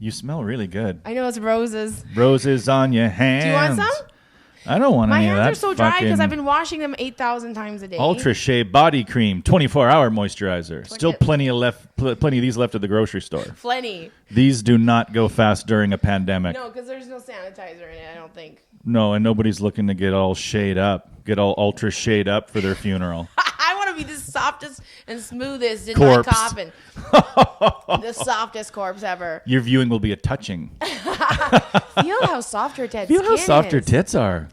You smell really good. I know it's roses. Roses on your hands. Do you want some? I don't want any of that. My hands are so dry because I've been washing them 8,000 times a day. Ultra Shea Body Cream, 24-hour moisturizer. Still plenty of these left at the grocery store. Plenty. These do not go fast during a pandemic. No, because there's no sanitizer in it, I don't think. No, and nobody's looking to get all shade up, get all ultra shade up for their funeral. I want to be the softest and smoothest in corpse. my coffin. The softest corpse ever. Your viewing will be a touching. Feel how soft her tits. Feel how soft her tits are.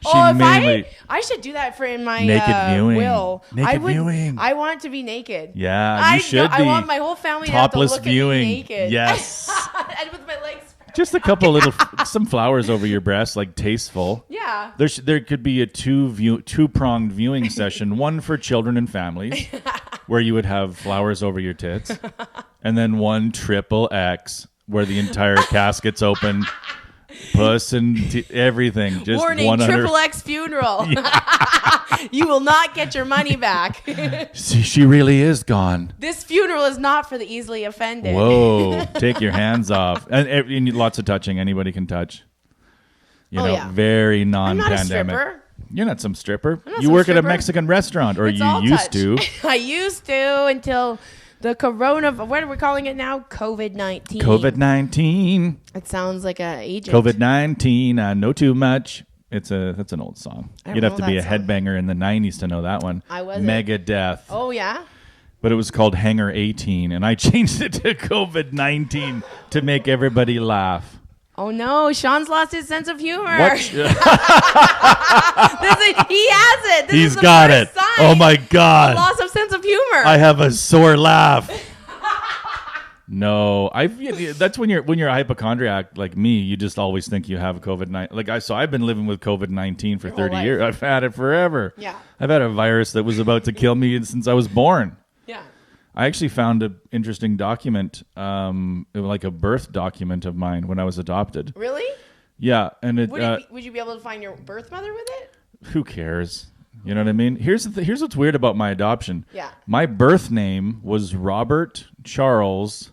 I should do that for in my naked viewing. will. Naked viewing. I want to be naked. Yeah, you should be. I want my whole family topless to have to look viewing. at me naked. Yes. And with my legs. Just a couple some flowers over your breast, like tasteful. Yeah. There could be a two-pronged viewing session, one for children and families, where you would have flowers over your tits, and then one triple X, where the entire casket's open, puss and everything. Just warning, 100... triple X funeral. You will not get your money back. See, she really is gone. This funeral is not for the easily offended. Whoa, take your hands off. And lots of touching. Anybody can touch. Very non-pandemic. I'm not a stripper. You're not some stripper. You work at a Mexican restaurant, or you used to. I used to until the what are we calling it now? COVID-19. COVID-19. It sounds like an agent. COVID-19. I know too much. That's an old song. You'd have to be a headbanger in the 90s to know that one. I wasn't. Megadeth. Oh, yeah? But it was called Hanger 18, and I changed it to COVID-19 to make everybody laugh. Oh, no. Sean's lost his sense of humor. What? He has it. He's got it. Oh, my God. Loss of sense of humor. I have a sore laugh. No, that's when you're a hypochondriac like me. You just always think you have COVID-19. So I've been living with COVID-19 for 30 years. I've had it forever. Yeah. I've had a virus that was about to kill me since I was born. Yeah. I actually found an interesting document, like a birth document of mine when I was adopted. Really? Yeah, and would you be able to find your birth mother with it? Who cares? You know what I mean? Here's what's weird about my adoption. Yeah. My birth name was Robert Charles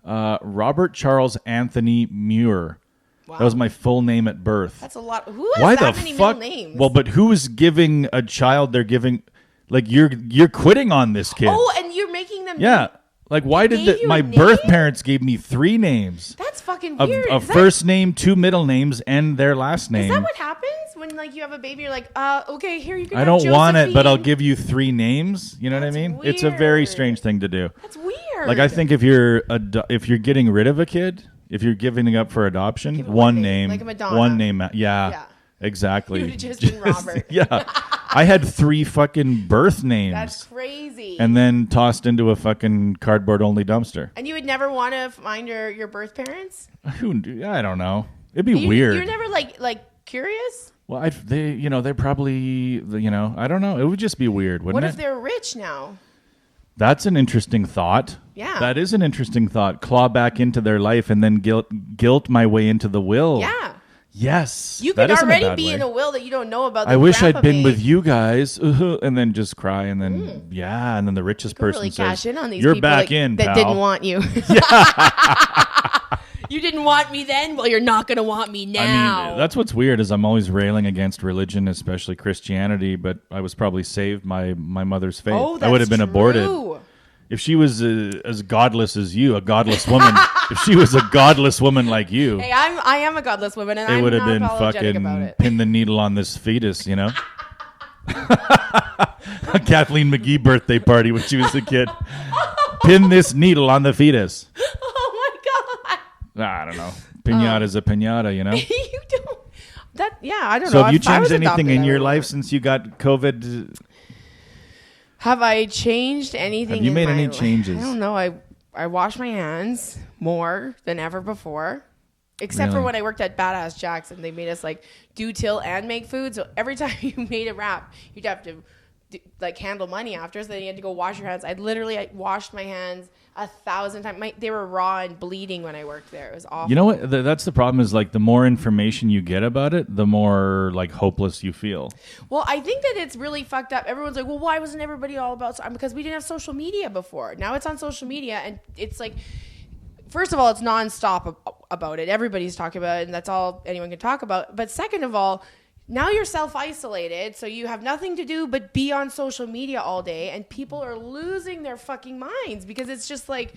Anthony Muir. Wow. That was my full name at birth. That's a lot. Who has that many middle names? Well, but who is giving a child? They're giving, like you're quitting on this kid. Oh, and you're making them. Yeah. Like why did my birth parents gave me 3 names? That's fucking weird. A first name, 2 middle names, and their last name. Is that what happens when you have a baby? You're like, okay, here you can. I don't want it, but I'll give you 3 names. You know what I mean? Weird. It's a very strange thing to do. That's weird. Like I think if you're getting rid of a kid, if you're giving up for adoption, one name, like a Madonna. One name. Yeah. Exactly. You would have just been Robert. Yeah. I had 3 fucking birth names. That's crazy. And then tossed into a fucking cardboard-only dumpster. And you would never want to find your birth parents? I don't know. It'd be weird. You're never like curious? Well, they're probably, I don't know. It would just be weird, wouldn't it? What if they're rich now? That's an interesting thought. Yeah. That is an interesting thought. Claw back into their life and then guilt my way into the will. Yeah. Yes. You could already be in a will that you don't know about. I wish I'd been with you guys, and then just cry, and then and then the richest person really says, cash in on these "You're people back in, that pal." didn't want you. You didn't want me then. Well, you're not going to want me now. I mean, that's what's weird is I'm always railing against religion, especially Christianity. But I was probably saved by my mother's faith. Oh, that's I would have been aborted. true. If she was as godless as you, a godless woman. If she was a godless woman like you, hey, I am a godless woman, and I'm would have not been apologetic about fucking it. pin the needle on this fetus, A Kathleen McGee birthday party when she was a kid. Pin this needle on the fetus. Oh my god! I don't know. Pinata's a pinata, You don't. I don't know. So have you If I was changed anything adopted, in I your would. life since you got COVID? Have I changed anything? Have you made in my any life? changes? I don't know. I wash my hands more than ever before. Except for Really? when I worked at Badass Jackson, they made us do till and make food. So every time you made a wrap, you'd have to handle money after. So then you had to go wash your hands. I washed my hands 1,000 times. They were raw and bleeding when I worked there. It was awful. You know what? That's the problem is the more information you get about it, the more hopeless you feel. Well, I think that it's really fucked up. Everyone's like, well, why wasn't everybody all about... Because we didn't have social media before. Now it's on social media, and it's first of all, it's nonstop about it. Everybody's talking about it, and that's all anyone can talk about. But second of all, now you're self-isolated, so you have nothing to do but be on social media all day, and people are losing their fucking minds because it's just like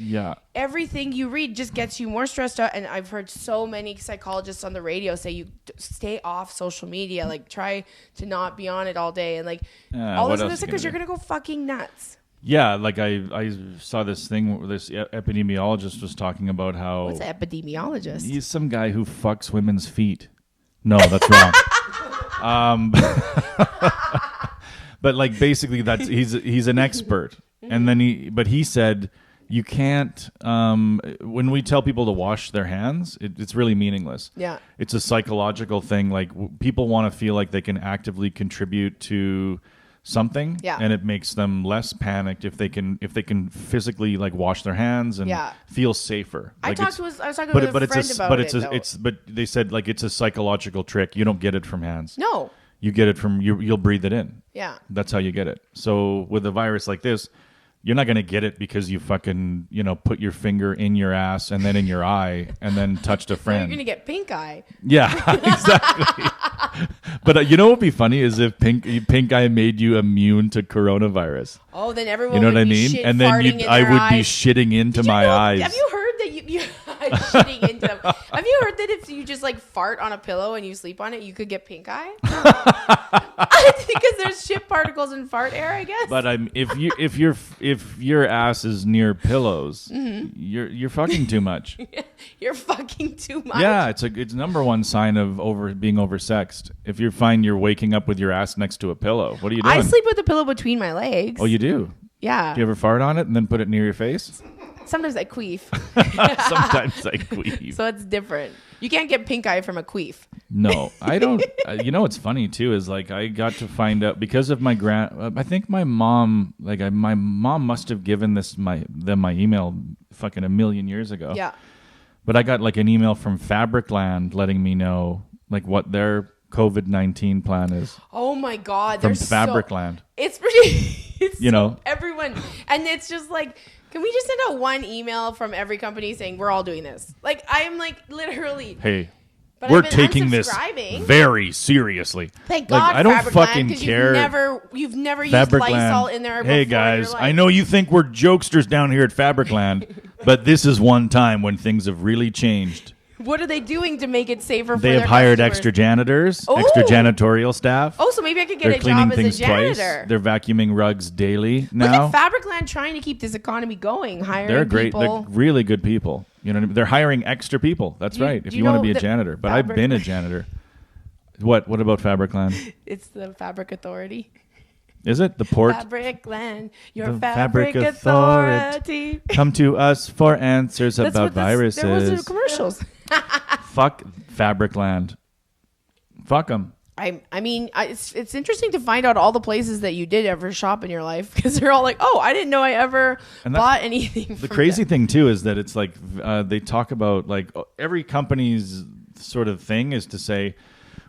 everything you read just gets you more stressed out. And I've heard so many psychologists on the radio say you stay off social media, like try to not be on it all day, and like all this other stuff because you're gonna go fucking nuts. Yeah, like I saw this thing where this epidemiologist was talking about how... What's an epidemiologist? He's some guy who fucks women's feet. No, that's wrong. But like basically that's he's an expert. And then he said you can't when we tell people to wash their hands, it's really meaningless. Yeah. It's a psychological thing. Like people want to feel like they can actively contribute to something, and it makes them less panicked if they can physically like wash their hands and feel safer. Like I was talking with a friend about it. But they said like it's a psychological trick. You don't get it from hands. No, you get it from you'll breathe it in. Yeah, that's how you get it. So with a virus like this, you're not going to get it because you fucking, put your finger in your ass and then in your eye and then touched a friend. You're going to get pink eye. Yeah, exactly. But what would be funny is if pink eye made you immune to coronavirus. Oh, then everyone would be shit and then I would be shitting into my eyes. Have you heard that you shitting into them? Have you heard that if you just like fart on a pillow and you sleep on it, you could get pink eye? Because there's shit particles in fart air, I guess. But if your ass is near pillows, you're fucking too much. You're fucking too much. Yeah, it's number one sign of being oversexed. If you find you're waking up with your ass next to a pillow, what are you doing? I sleep with a pillow between my legs. Oh, you do? Yeah. Do you ever fart on it and then put it near your face? Sometimes I queef. Sometimes I queef. So it's different. You can't get pink eye from a queef. No, I don't. What's funny too is like I got to find out because of my I think my mom, my mom must have given them my email fucking a million years ago. Yeah. But I got like an email from Fabricland letting me know like what their COVID-19 plan is. Oh my God. From Fabricland. It's pretty, everyone. And it's just like, can we just send out one email from every company saying we're all doing this? Like, I'm like literally. Hey, we're taking this very seriously. Thank God, I don't fucking care. You've never used Lysol in there before. Hey guys, I know you think we're jokesters down here at Fabricland, but this is one time when things have really changed. What are they doing to make it safer for their customers? They have hired extra janitors, extra janitorial staff. Oh, so maybe I could get a job as a janitor. Twice. They're vacuuming rugs daily now. Look at Fabricland trying to keep this economy going, hiring They're great. people. They're really good people. You know what I mean? They're hiring extra people. That's right. If you want to be a janitor. But I've been a janitor. What about Fabricland? It's the Fabric Authority. Is it? The port? Fabricland, your Fabric Authority. Come to us for answers about viruses. There was the commercials. Fuck Fabricland. Fuck them. I mean, it's interesting to find out all the places that you did ever shop in your life because they're all like, oh, I didn't know I ever bought anything. The crazy thing too is that it's like they talk about like every company's sort of thing is to say,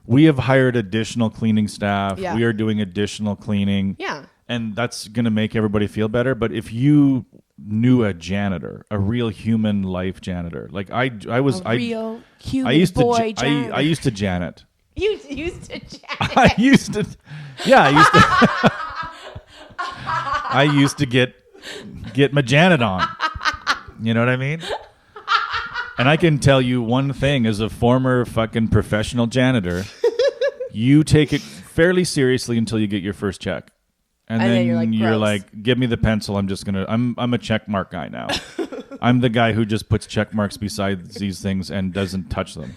we have hired additional cleaning staff. Yeah. We are doing additional cleaning. Yeah. And that's going to make everybody feel better. But if you knew a janitor, a real human life janitor, like I used to janet. You used to janet. I used to I used to get my janet on. You know what I mean? And I can tell you one thing as a former fucking professional janitor, you take it fairly seriously until you get your first check. And then you're like, give me the pencil. I'm a check mark guy now. I'm the guy who just puts check marks beside these things and doesn't touch them.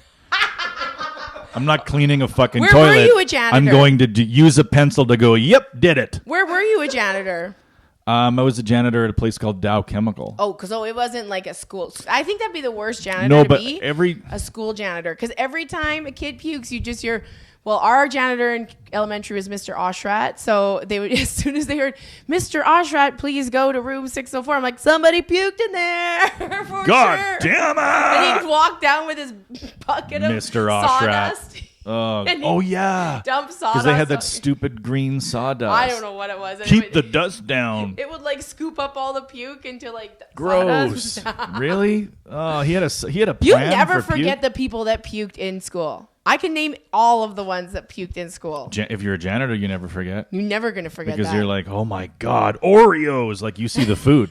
I'm not cleaning a fucking toilet. Where were you a janitor? I'm going to use a pencil to go, yep, did it. Where were you a janitor? I was a janitor at a place called Dow Chemical. Oh, because it wasn't like a school. I think that'd be the worst janitor to be. A school janitor. Because every time a kid pukes, you just hear, well, our janitor in elementary was Mr. Oshrat. So they would, as soon as they heard, Mr. Oshrat, please go to room 604. I'm like, somebody puked in there. For God sure. damn it. And he'd walk down with his bucket of Mr. sawdust. Oshrat. Oh yeah. Dump sawdust. Because they had that stupid green sawdust. I don't know what it was. Keep the dust down. It would like scoop up all the puke into like gross. Sawdust. Really? Oh, he had a plan. You never for forget puke? the people that puked in school. I can name all of the ones that puked in school. If you're a janitor, you never forget. You're never gonna forget because that. you're like, oh my god, Oreos! Like you see the food.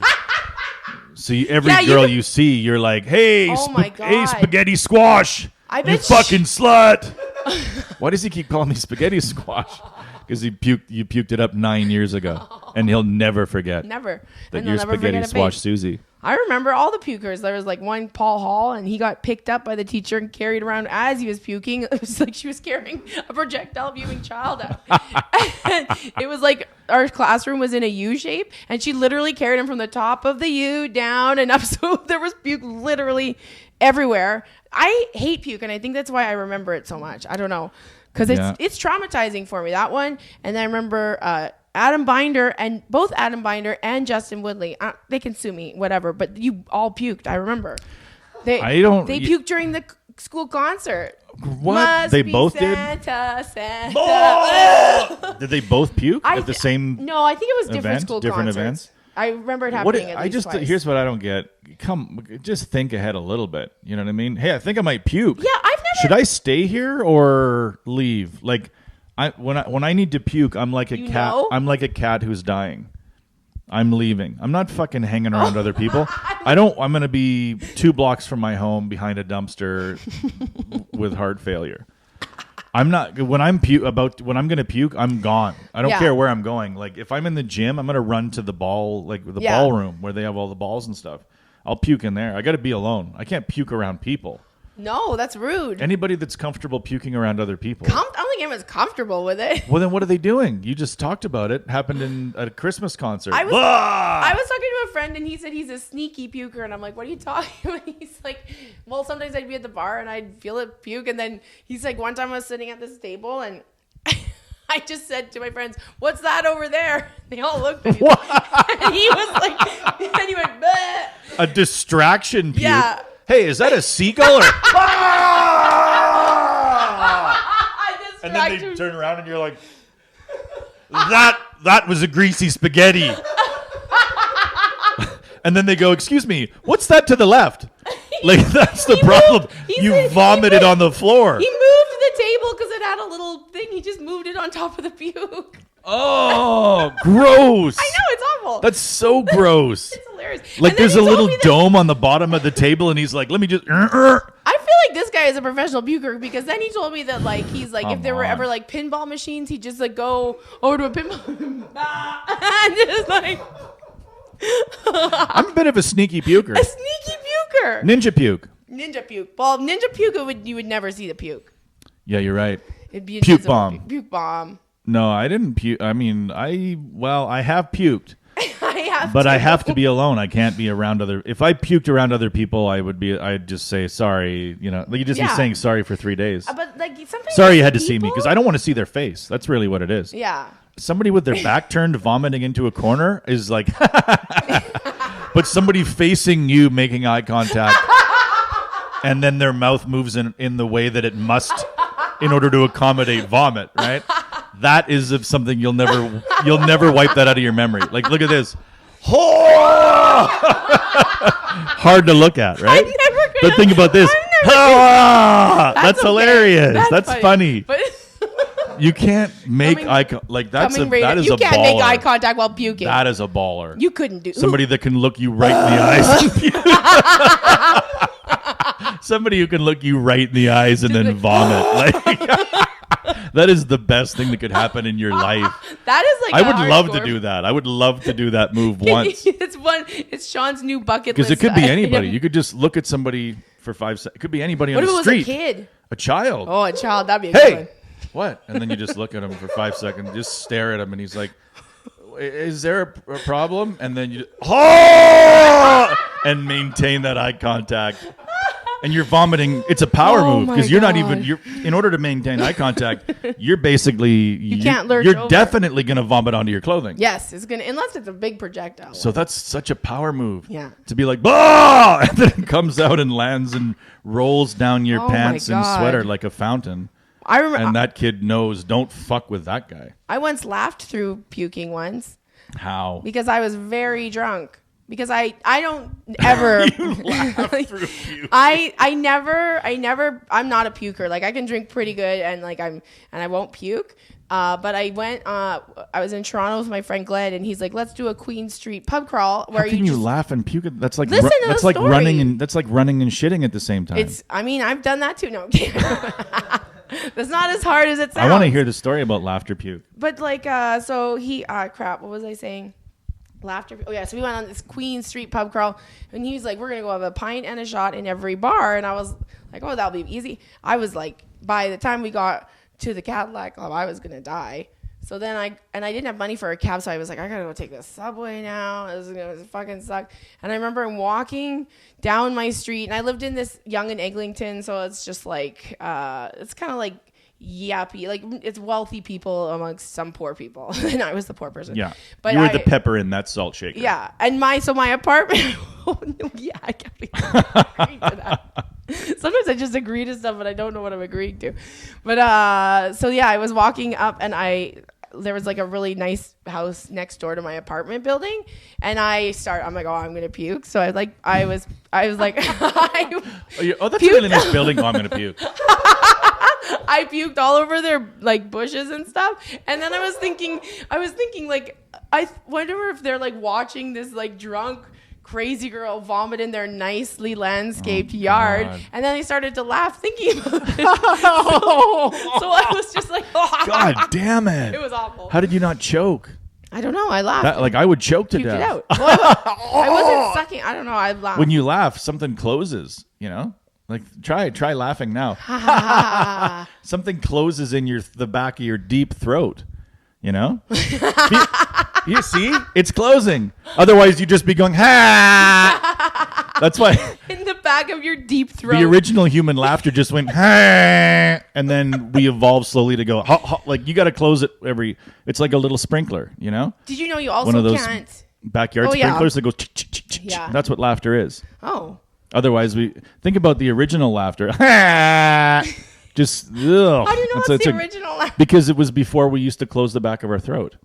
So every girl you see, you're like, hey, hey, spaghetti squash. I bet you fucking slut. Why does he keep calling me spaghetti squash? Because you puked it up 9 years ago, and he'll never forget. Never. That you're spaghetti squash Susie. I remember all the pukers. There was like one Paul Hall, and he got picked up by the teacher and carried around as he was puking. It was like she was carrying a projectile viewing child out. And it was like our classroom was in a U shape, and she literally carried him from the top of the U down and up. So there was puke literally everywhere. I hate puke, and I think that's why I remember it so much. I don't know. Because it's traumatizing for me, that one. And then I remember Adam Binder and Justin Woodley. They can sue me, whatever. But you all puked. I remember. They puked during the school concert. What? Must they be both Santa. Did they both puke at the same? No, I think it was different event? school Different concerts. events. I remember it happening at least twice. Here's what I don't get. Just think ahead a little bit. You know what I mean? Hey, I think I might puke. Yeah, I've never. Should I stay here or leave? Like, when I need to puke, I'm like a cat. I'm like a cat who's dying. I'm leaving. I'm not fucking hanging around other people. I'm gonna be 2 blocks from my home behind a dumpster with heart failure. I'm not when I'm gonna puke, I'm gone. I don't care where I'm going. Like if I'm in the gym, I'm gonna run to the ballroom where they have all the balls and stuff. I'll puke in there. I gotta be alone. I can't puke around people. No, that's rude. Anybody that's comfortable puking around other people. I don't think anyone's comfortable with it. Well, then what are they doing? You just talked about it. Happened at a Christmas concert. I was talking to a friend, and he said he's a sneaky puker, and I'm like, what are you talking about? He's like, well, sometimes I'd be at the bar, and I'd feel it puke, and then he's like, one time I was sitting at this table, and I just said to my friends, what's that over there? They all looked at me. And he was like, and he went, bleh. A distraction puke? Yeah. Hey, is that a seagull? And then they turn around and you're like, that was a greasy spaghetti. And then they go, excuse me, what's that to the left? Like, that's the problem. You vomited on the floor. He moved the table because it had a little thing. He just moved it on top of the puke. Oh, gross. I know, it's awful. That's so gross. It's hilarious. Like there's a little dome on the bottom of the table and he's like, let me just... I feel like this guy is a professional puker because then he told me that like he's like if there were ever like pinball machines, he'd just like go over to a pinball and just like... I'm a bit of a sneaky puker. A sneaky puker. Ninja puke. Ninja puke. Well, ninja puke, you would never see the puke. Yeah, you're right. It'd be puke bomb. Puke bomb. No, I didn't puke. I mean, I have puked. I have to be alone. I can't be around other. If I puked around other people, I'd just say sorry. You know, like you just be saying sorry for 3 days. But like sometimes sorry you had to see me because I don't want to see their face. That's really what it is. Yeah. Somebody with their back turned vomiting into a corner is like, but somebody facing you making eye contact, and then their mouth moves in the way that it must in order to accommodate vomit. Right. That is something you'll never wipe that out of your memory. Like, look at this. Hard to look at, right? But think about this. That's hilarious. That's funny. But you can't make eye contact. Like, that is a baller. You can't make eye contact while puking. That is a baller. You couldn't do somebody that can look you right in the eyes. Somebody who can look you right in the eyes and then vomit. Like, that is the best thing that could happen in your life. That is like I would love to do that. I would love to do that move once. It's Sean's new bucket list. Because it could be anybody. You could just look at somebody for 5 seconds. It could be anybody on the street. What if it was a kid? A child. Oh, a child. That'd be a good one. What? And then you just look at him for 5 seconds. Just stare at him, and he's like, "Is there a problem?" And then you, and maintain that eye contact. And you're vomiting. It's a power move because you're not even. In order to maintain eye contact, you're basically you can't lurch You're over. Definitely gonna vomit onto your clothing. Yes, it's gonna unless it's a big projectile. So that's such a power move. Yeah. To be like, bah! And then it comes out and lands and rolls down your pants and sweater like a fountain. I remember. And that kid knows, don't fuck with that guy. I once laughed through puking once. How? Because I was very drunk. Because I don't ever You laugh through puke. I never I'm not a puker. Like I can drink pretty good and I won't puke. But I went I was in Toronto with my friend Glenn and he's like, let's do a Queen Street pub crawl where How can you laugh and puke? That's like Listen to that's the like story. running and shitting at the same time. I've done that too. No, I'm kidding. That's not as hard as it sounds. I want to hear the story about laughter puke. But like so he crap, what was I saying? Laughter. Oh yeah, so we went on this Queen Street pub crawl, and he was like, "We're gonna go have a pint and a shot in every bar." And I was like, "Oh, that'll be easy." I was like, by the time we got to the Cadillac Club, I was gonna die. So then I didn't have money for a cab, so I was like, I gotta go take the subway now. This is gonna fucking suck. And I remember walking down my street, and I lived in this Yonge and Eglinton, so it's just like it's kind of like yappy, like it's wealthy people amongst some poor people, and I was the poor person. Yeah, but you were the pepper in that salt shaker. Yeah, and my apartment. Oh, no, yeah, I can't be agreeing to that. Sometimes I just agree to stuff, but I don't know what I'm agreeing to. But so yeah, I was walking up, and there was like a really nice house next door to my apartment building, and I'm like, oh, I'm gonna puke. So I was like, oh, that's a really nice building. Oh, I'm gonna puke. I puked all over their like bushes and stuff. And then I was thinking like, I wonder if they're like watching this like drunk crazy girl vomit in their nicely landscaped yard. And then they started to laugh thinking about it. So I was just like, oh. God damn it. It was awful. How did you not choke? I don't know. I laughed. Like I would choke to Puked death. it out. Well, I wasn't sucking. I don't know. I laughed. When you laugh, something closes, you know? Like try laughing now. Something closes in the back of your deep throat, you know? You see? It's closing. Otherwise you'd just be going, ha! That's why in the back of your deep throat. The original human laughter just went, ha! And then we evolved slowly to go, ha, ha. Like you got to close it it's like a little sprinkler, you know? Did you know you also one of those can't backyard sprinklers that goes, yeah. That's what laughter is. Oh. Otherwise, we think about the original laughter. Just, ugh. How do you know it's the original laughter? Because it was before we used to close the back of our throat.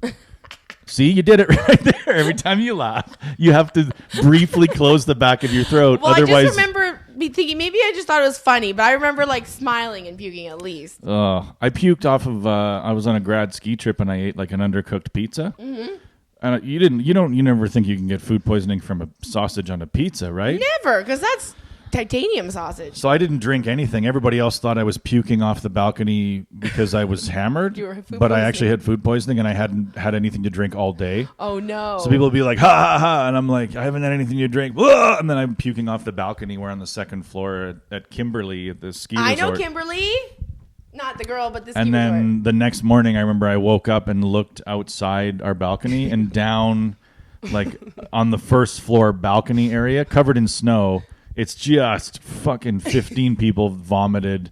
See, you did it right there. Every time you laugh, you have to briefly close the back of your throat. Well, Otherwise, I just remember thinking, maybe I just thought it was funny, but I remember like smiling and puking at least. I puked off of, I was on a grad ski trip and I ate like an undercooked pizza. Mm-hmm. And you never think you can get food poisoning from a sausage on a pizza, right? Never, because that's titanium sausage. So I didn't drink anything. Everybody else thought I was puking off the balcony because I was hammered. But I actually had food poisoning and I hadn't had anything to drink all day. Oh, no. So people would be like, ha, ha, ha. And I'm like, I haven't had anything to drink. Blah! And then I'm puking off the balcony. We're on the second floor at Kimberly at the ski resort. I know Kimberly. Not the girl, but the ski And then resort. the next morning, I remember I woke up and looked outside our balcony and down, like on the first floor balcony area, covered in snow. It's just fucking 15 people vomited,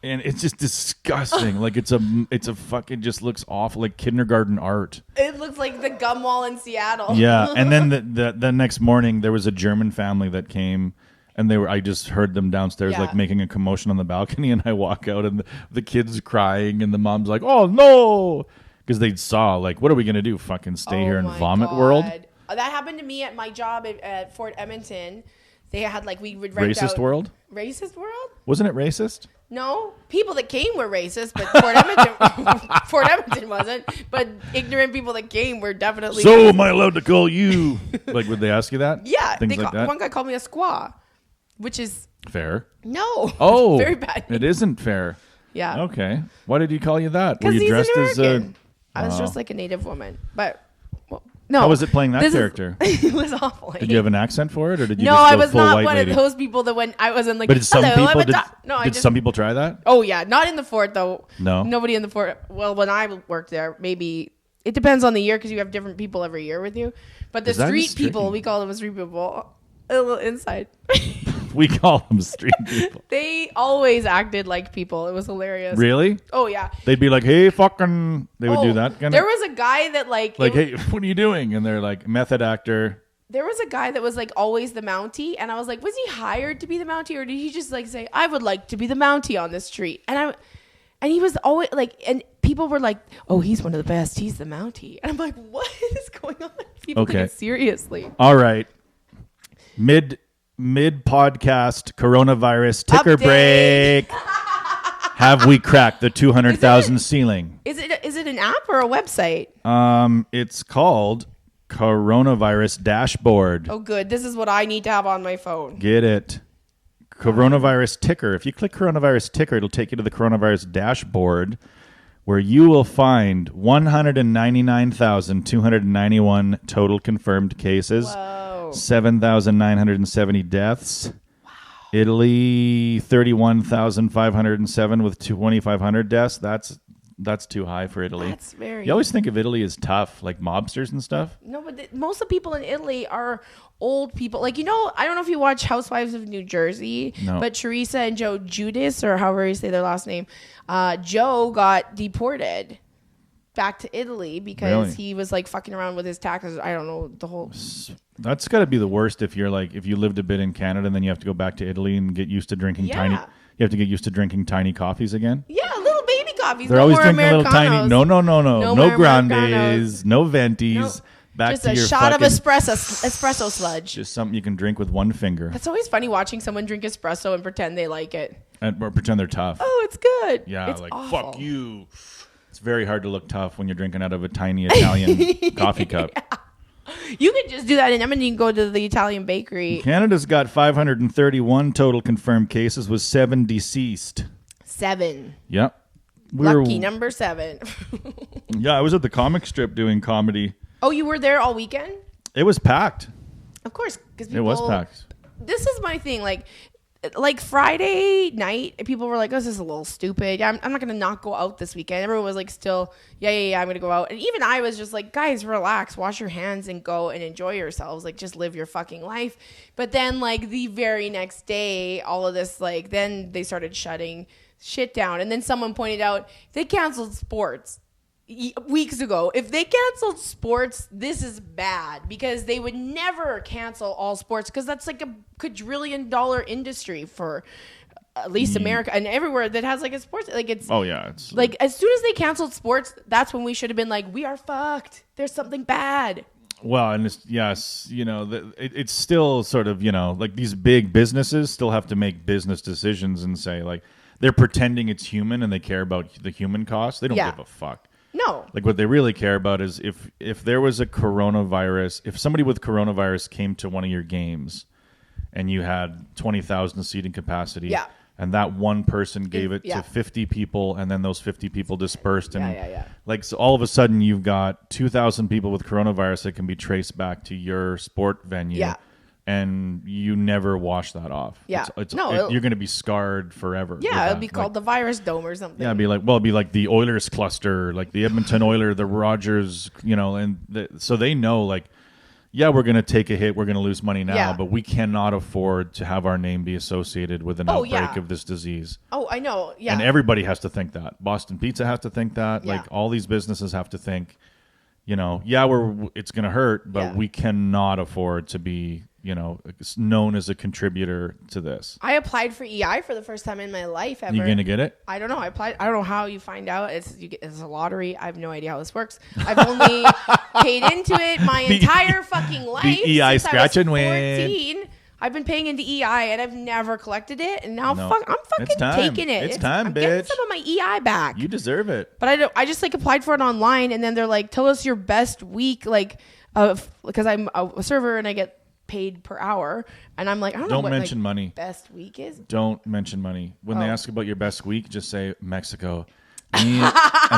and it's just disgusting. Like it's a fucking just looks awful, like kindergarten art. It looks like the gum wall in Seattle. Yeah, and then the next morning there was a German family that came. And I just heard them downstairs like making a commotion on the balcony, and I walk out, and the kids crying, and the mom's like, "Oh no," because they saw like, what are we gonna do? Fucking stay here and vomit world? That happened to me at my job at Fort Edmonton. They had like we would rent Racist out world. Racist world? Wasn't it racist? No, people that came were racist, but Fort Edmonton wasn't. But ignorant people that came were definitely. So am I allowed to call you? Like, would they ask you that? Yeah, things like that. One guy called me a squaw. Which is fair. No. Oh, very bad. It isn't fair. Yeah. Okay. Why did he call you that? Were you dressed as a? I was dressed like a native woman, but no. How was it playing that character? It was awful. Did you have an accent for it, or did you? No, just go I was full not white one lady? of those people that when I wasn't like. But did some people? Did some people try that? Oh yeah, not in the fort though. No. Nobody in the fort. Well, when I worked there, maybe it depends on the year because you have different people every year with you. But the street people, we call them street people. A little inside. We call them street people. They always acted like people. It was hilarious. Really? Oh, yeah. They'd be like, hey, fucking... They would do that kind of... There was a guy that like... hey, what are you doing? And they're like, method actor. There was a guy that was like always the Mountie. And I was like, was he hired to be the Mountie? Or did he just like say, I would like to be the Mountie on this street? And he was always like, and people were like, "Oh, he's one of the best. He's the Mountie." And I'm like, "What is going on?" People take it seriously. All right. Mid podcast coronavirus ticker Update. break. Have we cracked the 200,000 ceiling? Is it an app or a website? It's called Coronavirus Dashboard. Oh, good. This is what I need to have on my phone. Get it. Coronavirus ticker. If you click coronavirus ticker, it'll take you to the coronavirus dashboard where you will find 199,291 total confirmed cases. Whoa. 7,970 deaths. Wow. Italy, 31,507 with 2,500 deaths. That's too high for Italy. That's very... You always think of Italy as tough, like mobsters and stuff. No, but most of the people in Italy are old people. Like, I don't know if you watch Housewives of New Jersey, but Teresa and Joe Judas, or however you say their last name, Joe got deported back to Italy because he was like fucking around with his taxes. I don't know the whole... That's got to be the worst if you lived a bit in Canada and then you have to go back to Italy and get used to drinking tiny... You have to get used to drinking tiny coffees again? Yeah, little baby coffees. They're always drinking a little tiny... No grandes, no ventis. No. Back just to a your shot of fucking, espresso sludge. Just something you can drink with one finger. That's always funny watching someone drink espresso and pretend they like it. Or pretend they're tough. Oh, it's good. Yeah, it's like, awful. fuck you. It's very hard to look tough when you're drinking out of a tiny Italian coffee cup. Yeah. You could just do that in Edmonton. You can go to the Italian bakery. Canada's got 531 total confirmed cases with 7 deceased. 7. Yep. Lucky number 7. Yeah, I was at the comic strip doing comedy. Oh, you were there all weekend? It was packed. Of course. It was packed. This is my thing. Like Friday night, people were like, "Oh, this is a little stupid. I'm not going to not go out this weekend." Everyone was like, still, yeah, I'm going to go out. And even I was just like, guys, relax, wash your hands and go and enjoy yourselves. Like, just live your fucking life. But then like the very next day, all of this, like, then they started shutting shit down. And then someone pointed out they canceled sports weeks ago. If they canceled sports, this is bad because they would never cancel all sports because that's like a quadrillion-dollar industry for at least America and everywhere that has like a sports. Like it's it's like as soon as they canceled sports, that's when we should have been like, we are fucked. There's something bad. Well, and it's still sort of, like these big businesses still have to make business decisions and say like they're pretending it's human and they care about the human cost. They don't give a fuck. No. Like what they really care about is if there was a coronavirus, if somebody with coronavirus came to one of your games and you had 20,000 seating capacity and that one person gave it to 50 people and then those 50 people dispersed and like so all of a sudden you've got 2,000 people with coronavirus that can be traced back to your sport venue. Yeah. And you never wash that off. Yeah. You're going to be scarred forever. Yeah, it'll be called the virus dome or something. Yeah, it'd be like the Oilers cluster, like the Edmonton Oilers, the Rogers, so they know like, yeah, we're going to take a hit. We're going to lose money now, but we cannot afford to have our name be associated with an outbreak of this disease. Oh, I know. Yeah. And everybody has to think that. Boston Pizza has to think that. Yeah. Like all these businesses have to think, it's going to hurt, but we cannot afford to be known as a contributor to this. I applied for EI for the first time in my life ever. You gonna get it? I don't know. I applied. I don't know how you find out. It's a lottery. I have no idea how this works. I've only paid into it my entire fucking life. The EI scratch and win. I've been paying into EI and I've never collected it, and now I'm fucking taking it. It's time, I'm bitch. getting some of my EI back. You deserve it. But I just like applied for it online, and then they're like, "Tell us your best week," because I'm a server and I get paid per hour, and I'm like, I don't know what mention money. Best week is. Don't mention money when they ask about your best week. Just say Mexico, and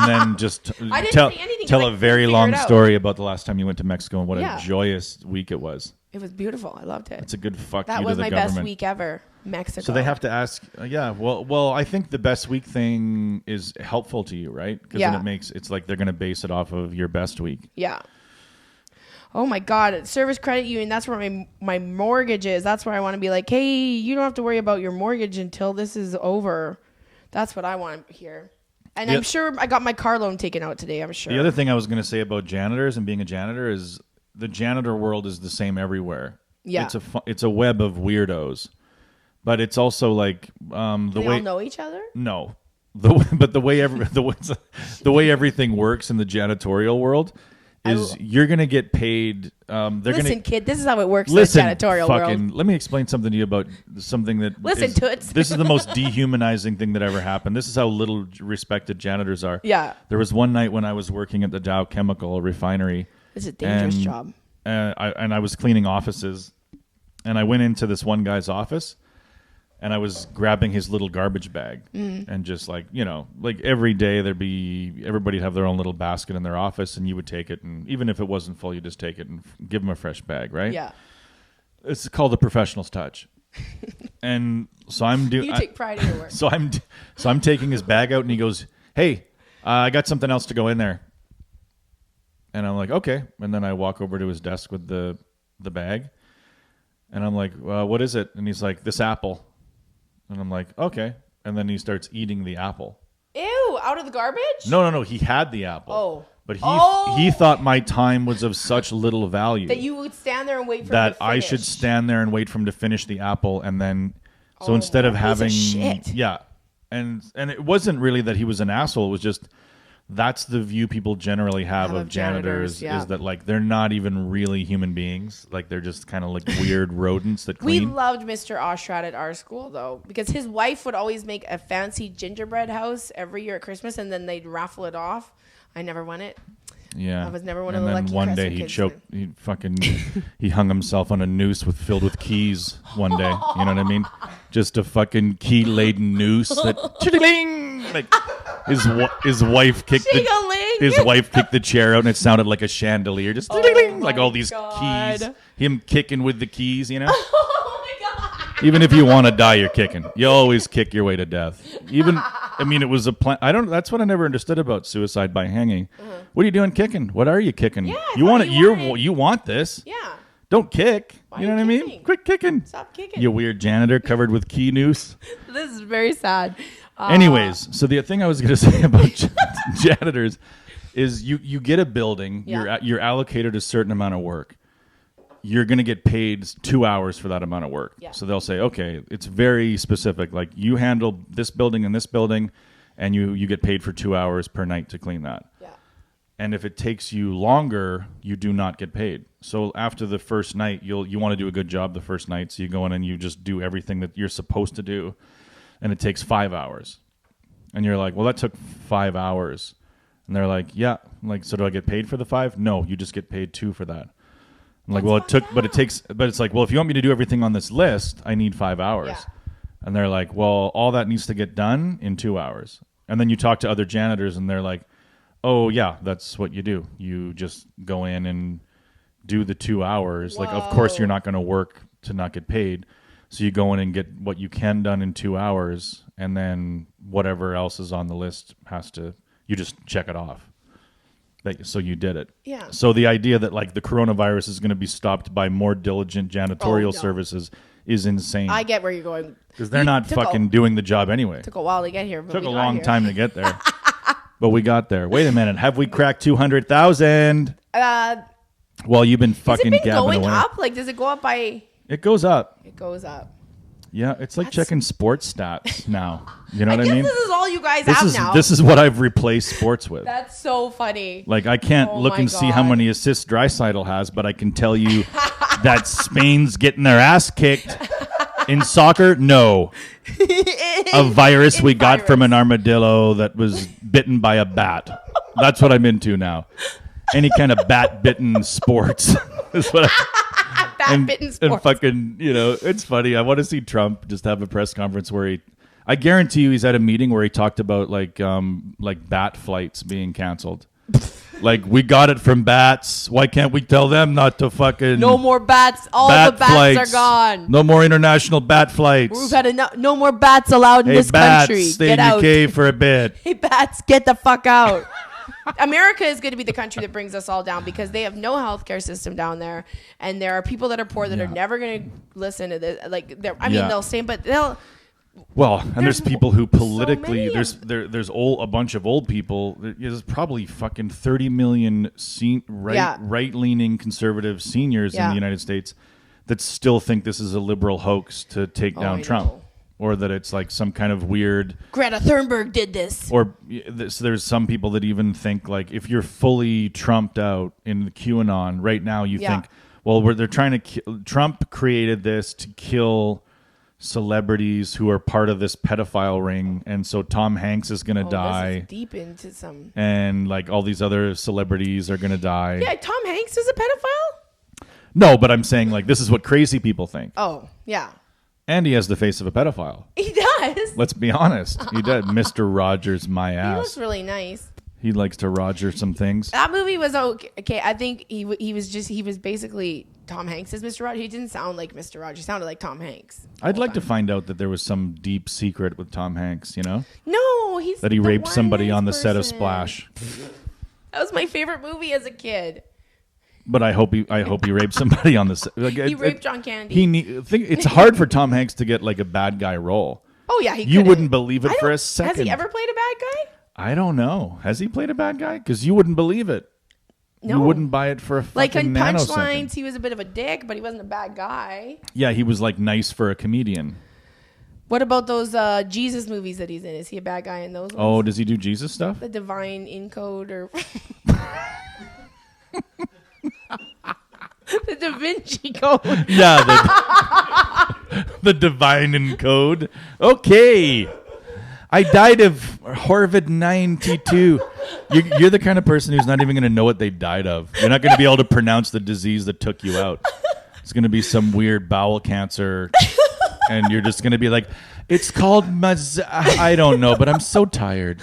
then just tell a very long story about the last time you went to Mexico and what a joyous week it was. It was beautiful. I loved it. It's a good fuck you to the government. That was my best week ever. Mexico. So they have to ask. Well, I think the best week thing is helpful to you, right? Because then it's like they're going to base it off of your best week. Yeah. Oh my God, Service Credit Union, that's where my mortgage is. That's where I want to be like, hey, you don't have to worry about your mortgage until this is over. That's what I want to hear. And I'm sure I got my car loan taken out today, I'm sure. The other thing I was going to say about janitors and being a janitor is the janitor world is the same everywhere. Yeah. It's a web of weirdos. But it's also like they all know each other? No. the way everything works in the janitorial world is you're gonna get paid. Listen, kid, this is how it works listen, in the janitorial world. let me explain something to you about something that. Listen, toots. This is the most dehumanizing thing that ever happened. This is how little respected janitors are. Yeah. There was one night when I was working at the Dow Chemical Refinery. It's a dangerous job. I was cleaning offices, and I went into this one guy's office. And I was grabbing his little garbage bag and just like every day everybody'd have their own little basket in their office and you would take it. And even if it wasn't full, you just take it and give them a fresh bag. Right. Yeah. It's called the professional's touch. And so I'm doing, you take pride in your work. So I'm taking his bag out and he goes, "Hey, I got something else to go in there." And I'm like, "Okay." And then I walk over to his desk with the bag and I'm like, "What is it?" And he's like, "This apple." And I'm like, okay. And then he starts eating the apple. Ew, out of the garbage? No. He had the apple. Oh. But he thought my time was of such little value. That you would stand there and wait for him that to finish. I should stand there and wait for him to finish the apple. And then, so instead of having. Shit. Yeah. And it wasn't really that he was an asshole. It was just, that's the view people generally have of janitors yeah. is that like they're not even really human beings. Like they're just kind of like weird rodents that clean. We loved Mr. Ostrat at our school though, because his wife would always make a fancy gingerbread house every year at Christmas and then they'd raffle it off. I never won it. Yeah, I was never one of the lucky. And then one day he choked. He hung himself on a noose filled with keys. One day, you know what I mean? Just a fucking key laden noose that like his wife kicked the chair out and it sounded like a chandelier. Just like all these keys. Him kicking with the keys, you know. Oh my god! Even if you want to die, you're kicking. You always kick your way to death. It was a plan. That's what I never understood about suicide by hanging. What are you doing kicking? What are you kicking? Yeah, you want it. You want this. Yeah. Don't kick. Why you know are what you I mean? kicking? Quit kicking. Stop kicking. You weird janitor covered with key noose. This is very sad. Anyways, so the thing I was going to say about janitors is you get a building. Yeah. You're allocated a certain amount of work. You're going to get paid 2 hours for that amount of work. Yeah. So they'll say, okay, it's very specific. Like you handle this building and this building, and you get paid for 2 hours per night to clean that. Yeah. And if it takes you longer, you do not get paid. So after the first night, you want to do a good job the first night, so you go in and you just do everything that you're supposed to do, and it takes 5 hours. And you're like, well, that took 5 hours. And they're like, yeah. I'm like, so do I get paid for the 5? No, you just get paid 2 for that. I'm like, well, it's like, well, if you want me to do everything on this list, I need 5 hours. Yeah. And they're like, well, all that needs to get done in 2 hours. And then you talk to other janitors and they're like, oh yeah, that's what you do. You just go in and do the 2 hours. Whoa. Like, of course you're not going to work to not get paid. So you go in and get what you can done in 2 hours. And then whatever else is on the list you just check it off. So you did it. Yeah. So the idea that like the coronavirus is going to be stopped by more diligent janitorial services is insane. I get where you're going. Because they're not fucking doing the job anyway. Took a while to get here. But Took a long time to get there. But we got there. Wait a minute. Have we cracked 200,000? Well, you've been fucking gabbing away. Going up? Like, does it go up by... It goes up. It goes up. Yeah, it's like checking sports stats now. You know what I mean? This is all you guys have now. This is what I've replaced sports with. That's so funny. Like, I can't look and see how many assists Draisaitl has, but I can tell you that Spain's getting their ass kicked. In soccer, no. A virus we got from an armadillo that was bitten by a bat. That's what I'm into now. Any kind of bat-bitten sports is what bat-bitten sports. And fucking, it's funny. I want to see Trump just have a press conference where I guarantee you he's at a meeting where he talked about like bat flights being canceled. Like, we got it from bats. Why can't we tell them not to fucking... No more bats. All the bats flights. are gone. No more international bat flights. We've had no more bats allowed in this bats, country. Stay get in out. your cave for a bit. Hey, bats, get the fuck out. America is going to be the country that brings us all down because they have no healthcare system down there. And there are people that are poor that are never going to listen to this. Like, they'll say, but they'll... Well, and there's people who politically so there's a bunch of old people. There's probably fucking 30 million right-leaning conservative seniors in the United States that still think this is a liberal hoax to take down Trump. or that it's like some kind of weird. Greta Thunberg did this. Or there's some people that even think like if you're fully Trumped out in the QAnon right now, you think, well, they're trying to Trump created this to kill celebrities who are part of this pedophile ring, and so Tom Hanks is gonna die. This is deep into some. And like all these other celebrities are gonna die. Yeah, Tom Hanks is a pedophile? No, but I'm saying like this is what crazy people think. Oh, yeah. And he has the face of a pedophile. He does. Let's be honest. He did. Mr. Rogers, my ass. He looks really nice. He likes to Roger some things. That movie was okay. I think he was basically Tom Hanks as Mr. Rogers. He didn't sound like Mr. Rogers. He sounded like Tom Hanks. I'd like to find out that there was some deep secret with Tom Hanks, you know? No, he's that he raped somebody on the person. set of Splash. That was my favorite movie as a kid. But I hope he raped somebody on the set. Like, he raped John Candy. It's hard for Tom Hanks to get like a bad guy role. Oh yeah, you wouldn't believe it for a second. Has he ever played a bad guy? I don't know. Has he played a bad guy? Because you wouldn't believe it. No. You wouldn't buy it for a fucking like in nanosecond. Punchlines, he was a bit of a dick, but he wasn't a bad guy. Yeah, he was like nice for a comedian. What about those Jesus movies that he's in? Is he a bad guy in those ones? Oh, does he do Jesus stuff? The Divine Encode or the Da Vinci Code. Yeah, the Divine Encode. Okay. I died of Horvid 92. You're the kind of person who's not even going to know what they died of. You're not going to be able to pronounce the disease that took you out. It's going to be some weird bowel cancer. And you're just going to be like, it's called I don't know, but I'm so tired.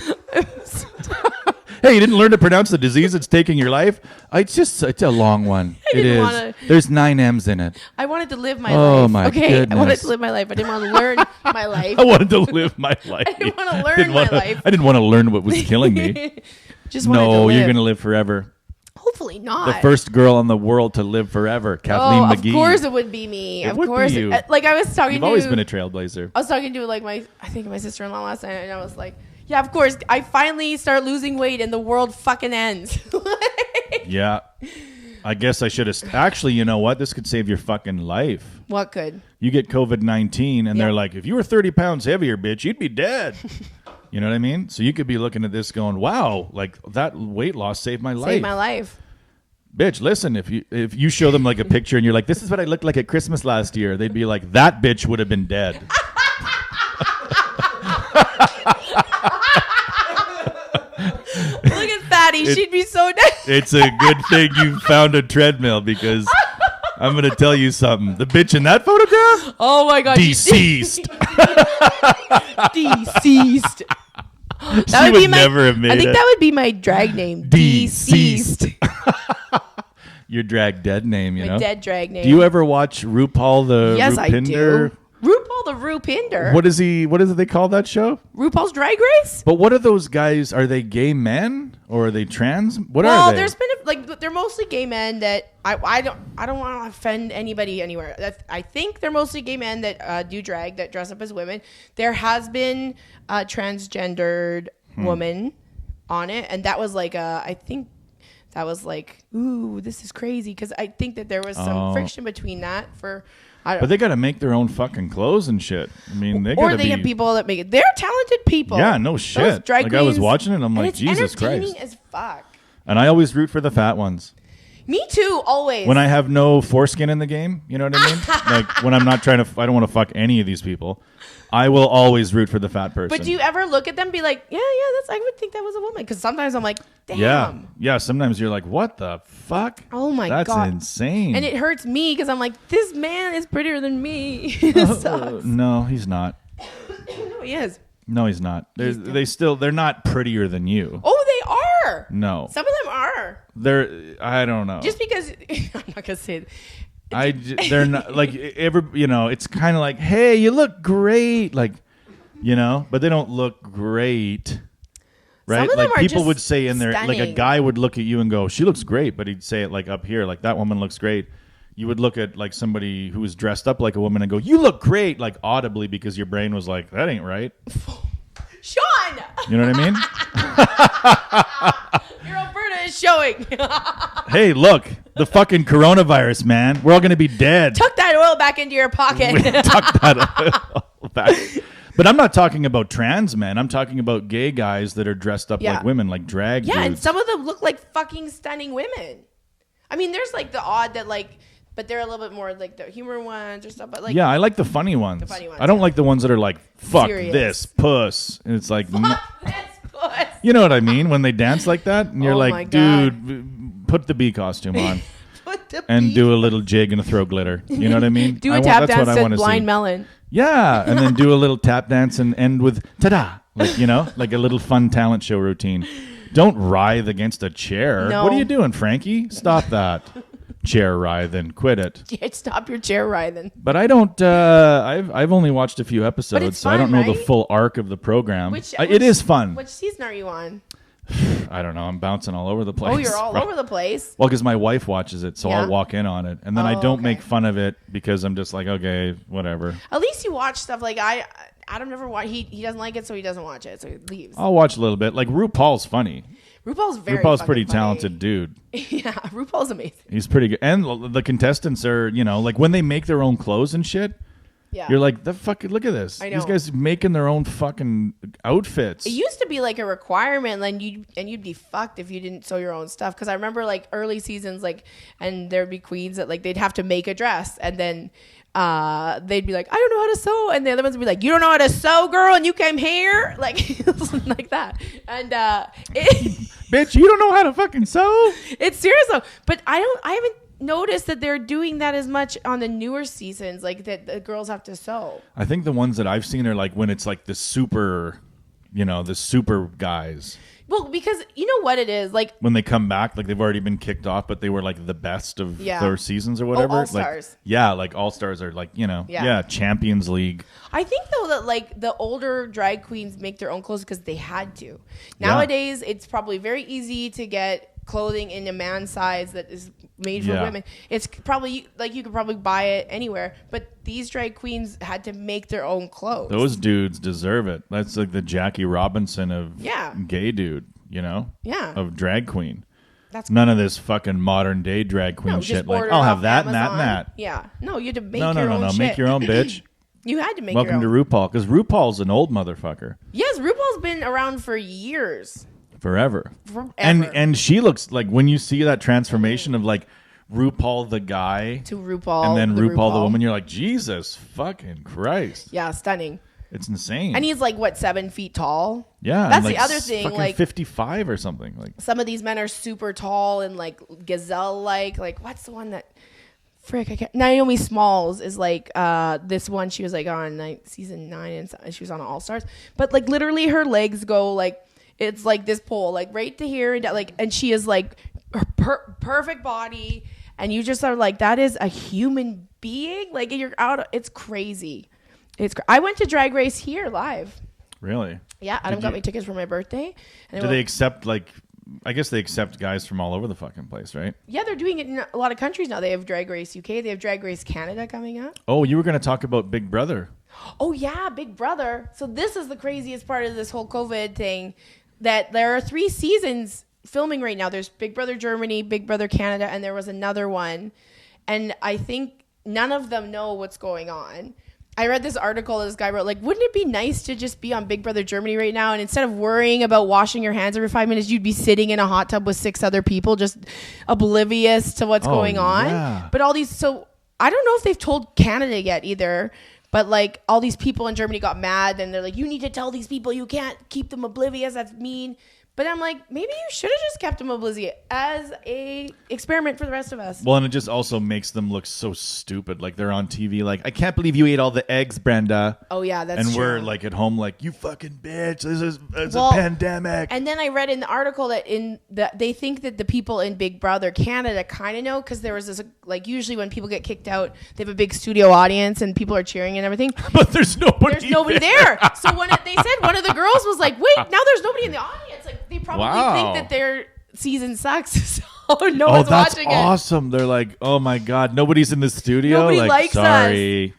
Hey, you didn't learn to pronounce the disease that's taking your life? It's a long one. It is. There's 9 M's in it. I wanted to live my life. Oh, my goodness. I wanted to live my life. I didn't want to learn my life. I wanted to live my life. I didn't want to learn my life. I didn't want to learn what was killing me. Just wanted to live. You're going to live forever. Hopefully not. The first girl in the world to live forever, Kathleen McGee. Of course it would be me. It of would course. be you. Like I was talking You've to. always been a trailblazer. I was talking to my sister-in-law last night, and I was like, yeah, of course. I finally start losing weight, and the world fucking ends. Yeah. I guess I should have. Actually, you know what? This could save your fucking life. What could? You get COVID-19, and they're like, if you were 30 pounds heavier, bitch, you'd be dead. You know what I mean? So you could be looking at this going, wow, like that weight loss saved my life. Saved my life. Bitch, listen, if you show them like a picture and you're like, this is what I looked like at Christmas last year, they'd be like, that bitch would have been dead. Look at Fatty. She'd be so dead. It's a good thing you found a treadmill because I'm going to tell you something. The bitch in that photograph? Oh my God. Deceased. Deceased. She would never have made it. I think that would be my drag name. Deceased. Your drag dead name, you know? My dead drag name. Do you ever watch RuPaul the Yes, Rupinder? I do. RuPaul the Rupinder. What do they call that show? RuPaul's Drag Race? But what are those guys? Are they gay men or are they trans? What are Well, they? there's been they're mostly gay men that I don't want to offend anybody anywhere. I think they're mostly gay men that do drag, that dress up as women. There has been a transgendered woman on it, and that was like I think that was like, ooh, this is crazy, because I think that there was some friction between that for. But they got to make their own fucking clothes and shit. I mean, they have people that make it. They're talented people. Yeah, no shit. Those drag like I was queens, watching it, and I'm like, it's Jesus entertaining Christ. as fuck. And I always root for the fat ones. Me too, always. When I have no foreskin in the game, you know what I mean? Like when I'm not trying to, I don't want to fuck any of these people. I will always root for the fat person. But do you ever look at them and be like, yeah, I would think that was a woman? Because sometimes I'm like, damn. Yeah. Sometimes you're like, what the fuck? Oh my God. That's insane. And it hurts me because I'm like, this man is prettier than me. It sucks. No, he's not. No, he is. No, he's not. They're not prettier than you. Oh, they are. No. Some of them are. I don't know. Just because, I'm not going to say it. They're not like it's kind of like, hey, you look great, like, but they don't look great, right? Some of them like are people just would say in there, like a stunning. guy would look at you and go, she looks great, but he'd say it like up here, like that woman looks great. You would look at like somebody who was dressed up like a woman and go, you look great, like audibly, because your brain was like, that ain't right. Sean! You know what I mean? Your Alberta is showing. Hey, look, the fucking coronavirus, man. We're all going to be dead. Tuck that oil back into your pocket. Tuck that oil back. But I'm not talking about trans men. I'm talking about gay guys that are dressed up like women, like drag dudes. Yeah, and some of them look like fucking stunning women. I mean, there's like the odd that like, but they're a little bit more like the humor ones or stuff. But like, yeah, I like the funny ones. I don't like the ones that are like, fuck this puss. And it's like, fuck this puss. You know what I mean? When they dance like that, and you're like, dude, put the bee costume on. And do a little jig and throw glitter. You know what I mean? Do a tap dance and Blind Melon. Yeah, and then do a little tap dance and end with ta-da. Like, you know, like a little fun talent show routine. Don't writhe against a chair. No. What are you doing, Frankie? Stop that. Chair writhing. Quit it. Yeah, stop your chair writhing. But I don't, I've only watched a few episodes, so I don't know the full arc of the program. It is fun. Which season are you on? I don't know. I'm bouncing all over the place. Oh, you're all over the place. Well, because my wife watches it, so I'll walk in on it. And then I don't make fun of it because I'm just like, okay, whatever. At least you watch stuff like Adam never watch. He doesn't like it, so he doesn't watch it, so he leaves. I'll watch a little bit. Like RuPaul's funny. RuPaul's pretty funny. talented dude. Yeah, RuPaul's amazing. He's pretty good. And the contestants are, you know, like when they make their own clothes and shit. Yeah. You're like, the fucking look at this. I know. These guys making their own fucking outfits. It used to be like a requirement, and you'd be fucked if you didn't sew your own stuff. Because I remember like early seasons, like, and there'd be queens that like they'd have to make a dress, and then they'd be like, I don't know how to sew, and the other ones would be like, you don't know how to sew, girl, and you came here, like like that. And bitch, you don't know how to fucking sew. It's serious though. But I haven't noticed that they're doing that as much on the newer seasons, like that the girls have to sew. I think the ones that I've seen are like when it's like the super guys. Well, because you know what it is, like when they come back, like they've already been kicked off, but they were like the best of their seasons or whatever. All-Stars. Like All-Stars are like, you know, Champions League. I think though that like the older drag queens make their own clothes because they had to. Nowadays, it's probably very easy to get clothing in a man size that is made for women. It's probably like you could probably buy it anywhere, but these drag queens had to make their own clothes. Those dudes deserve it. That's like the Jackie Robinson of gay dude, you know? Yeah. Of drag queen. That's none of this fucking modern day drag queen shit. Like, I'll have that Amazon. and that. Yeah. No, you had to make your own shit. Make your own, bitch. You had to make Welcome your own. to RuPaul, because RuPaul's an old motherfucker. Yes, RuPaul's been around for years. Forever. And she looks like, when you see that transformation of like RuPaul the guy to RuPaul and then RuPaul the woman, you're like, Jesus fucking Christ. Yeah, stunning. It's insane. And he's like, what, 7 feet tall? Yeah. That's like the other thing. Like 55 or something. Like some of these men are super tall and like gazelle-like. Like what's the one that... Frick, I can't... Naomi Smalls is like this one. She was like on season 9 and she was on All-Stars. But like literally her legs go like... It's like this pole, like right to here, and like, and she is like perfect body, and you just are like, that is a human being. Like you're out. It's crazy. I went to Drag Race here live. Really? Yeah, Adam got me tickets for my birthday. And do they accept like? I guess they accept guys from all over the fucking place, right? Yeah, they're doing it in a lot of countries now. They have Drag Race UK. They have Drag Race Canada coming up. Oh, you were going to talk about Big Brother. Oh yeah, Big Brother. So this is the craziest part of this whole COVID thing. That there are 3 seasons filming right now. There's Big Brother Germany, Big Brother Canada, and there was another one. And I think none of them know what's going on. I read this article this guy wrote, like, wouldn't it be nice to just be on Big Brother Germany right now? And instead of worrying about washing your hands every 5 minutes, you'd be sitting in a hot tub with 6 other people just oblivious to what's going on. Yeah. But all these, so I don't know if they've told Canada yet either. But like all these people in Germany got mad and they're like, you need to tell these people you can't keep them oblivious. That's mean. But I'm like, maybe you should have just kept them oblivious as a experiment for the rest of us. Well, and it just also makes them look so stupid. Like they're on TV like, I can't believe you ate all the eggs, Brenda. Oh, yeah, that's true. And we're like at home like, you fucking bitch. It's a pandemic. And then I read in the article that they think that the people in Big Brother Canada kind of know because there was this, like usually when people get kicked out, they have a big studio audience and people are cheering and everything. But there's nobody there. So when they said one of the girls was like, wait, now there's nobody in the audience. Like, they probably think that their season sucks, so no one's watching it. Oh, that's awesome. They're like, oh my God, nobody's in the studio? Nobody like, likes sorry,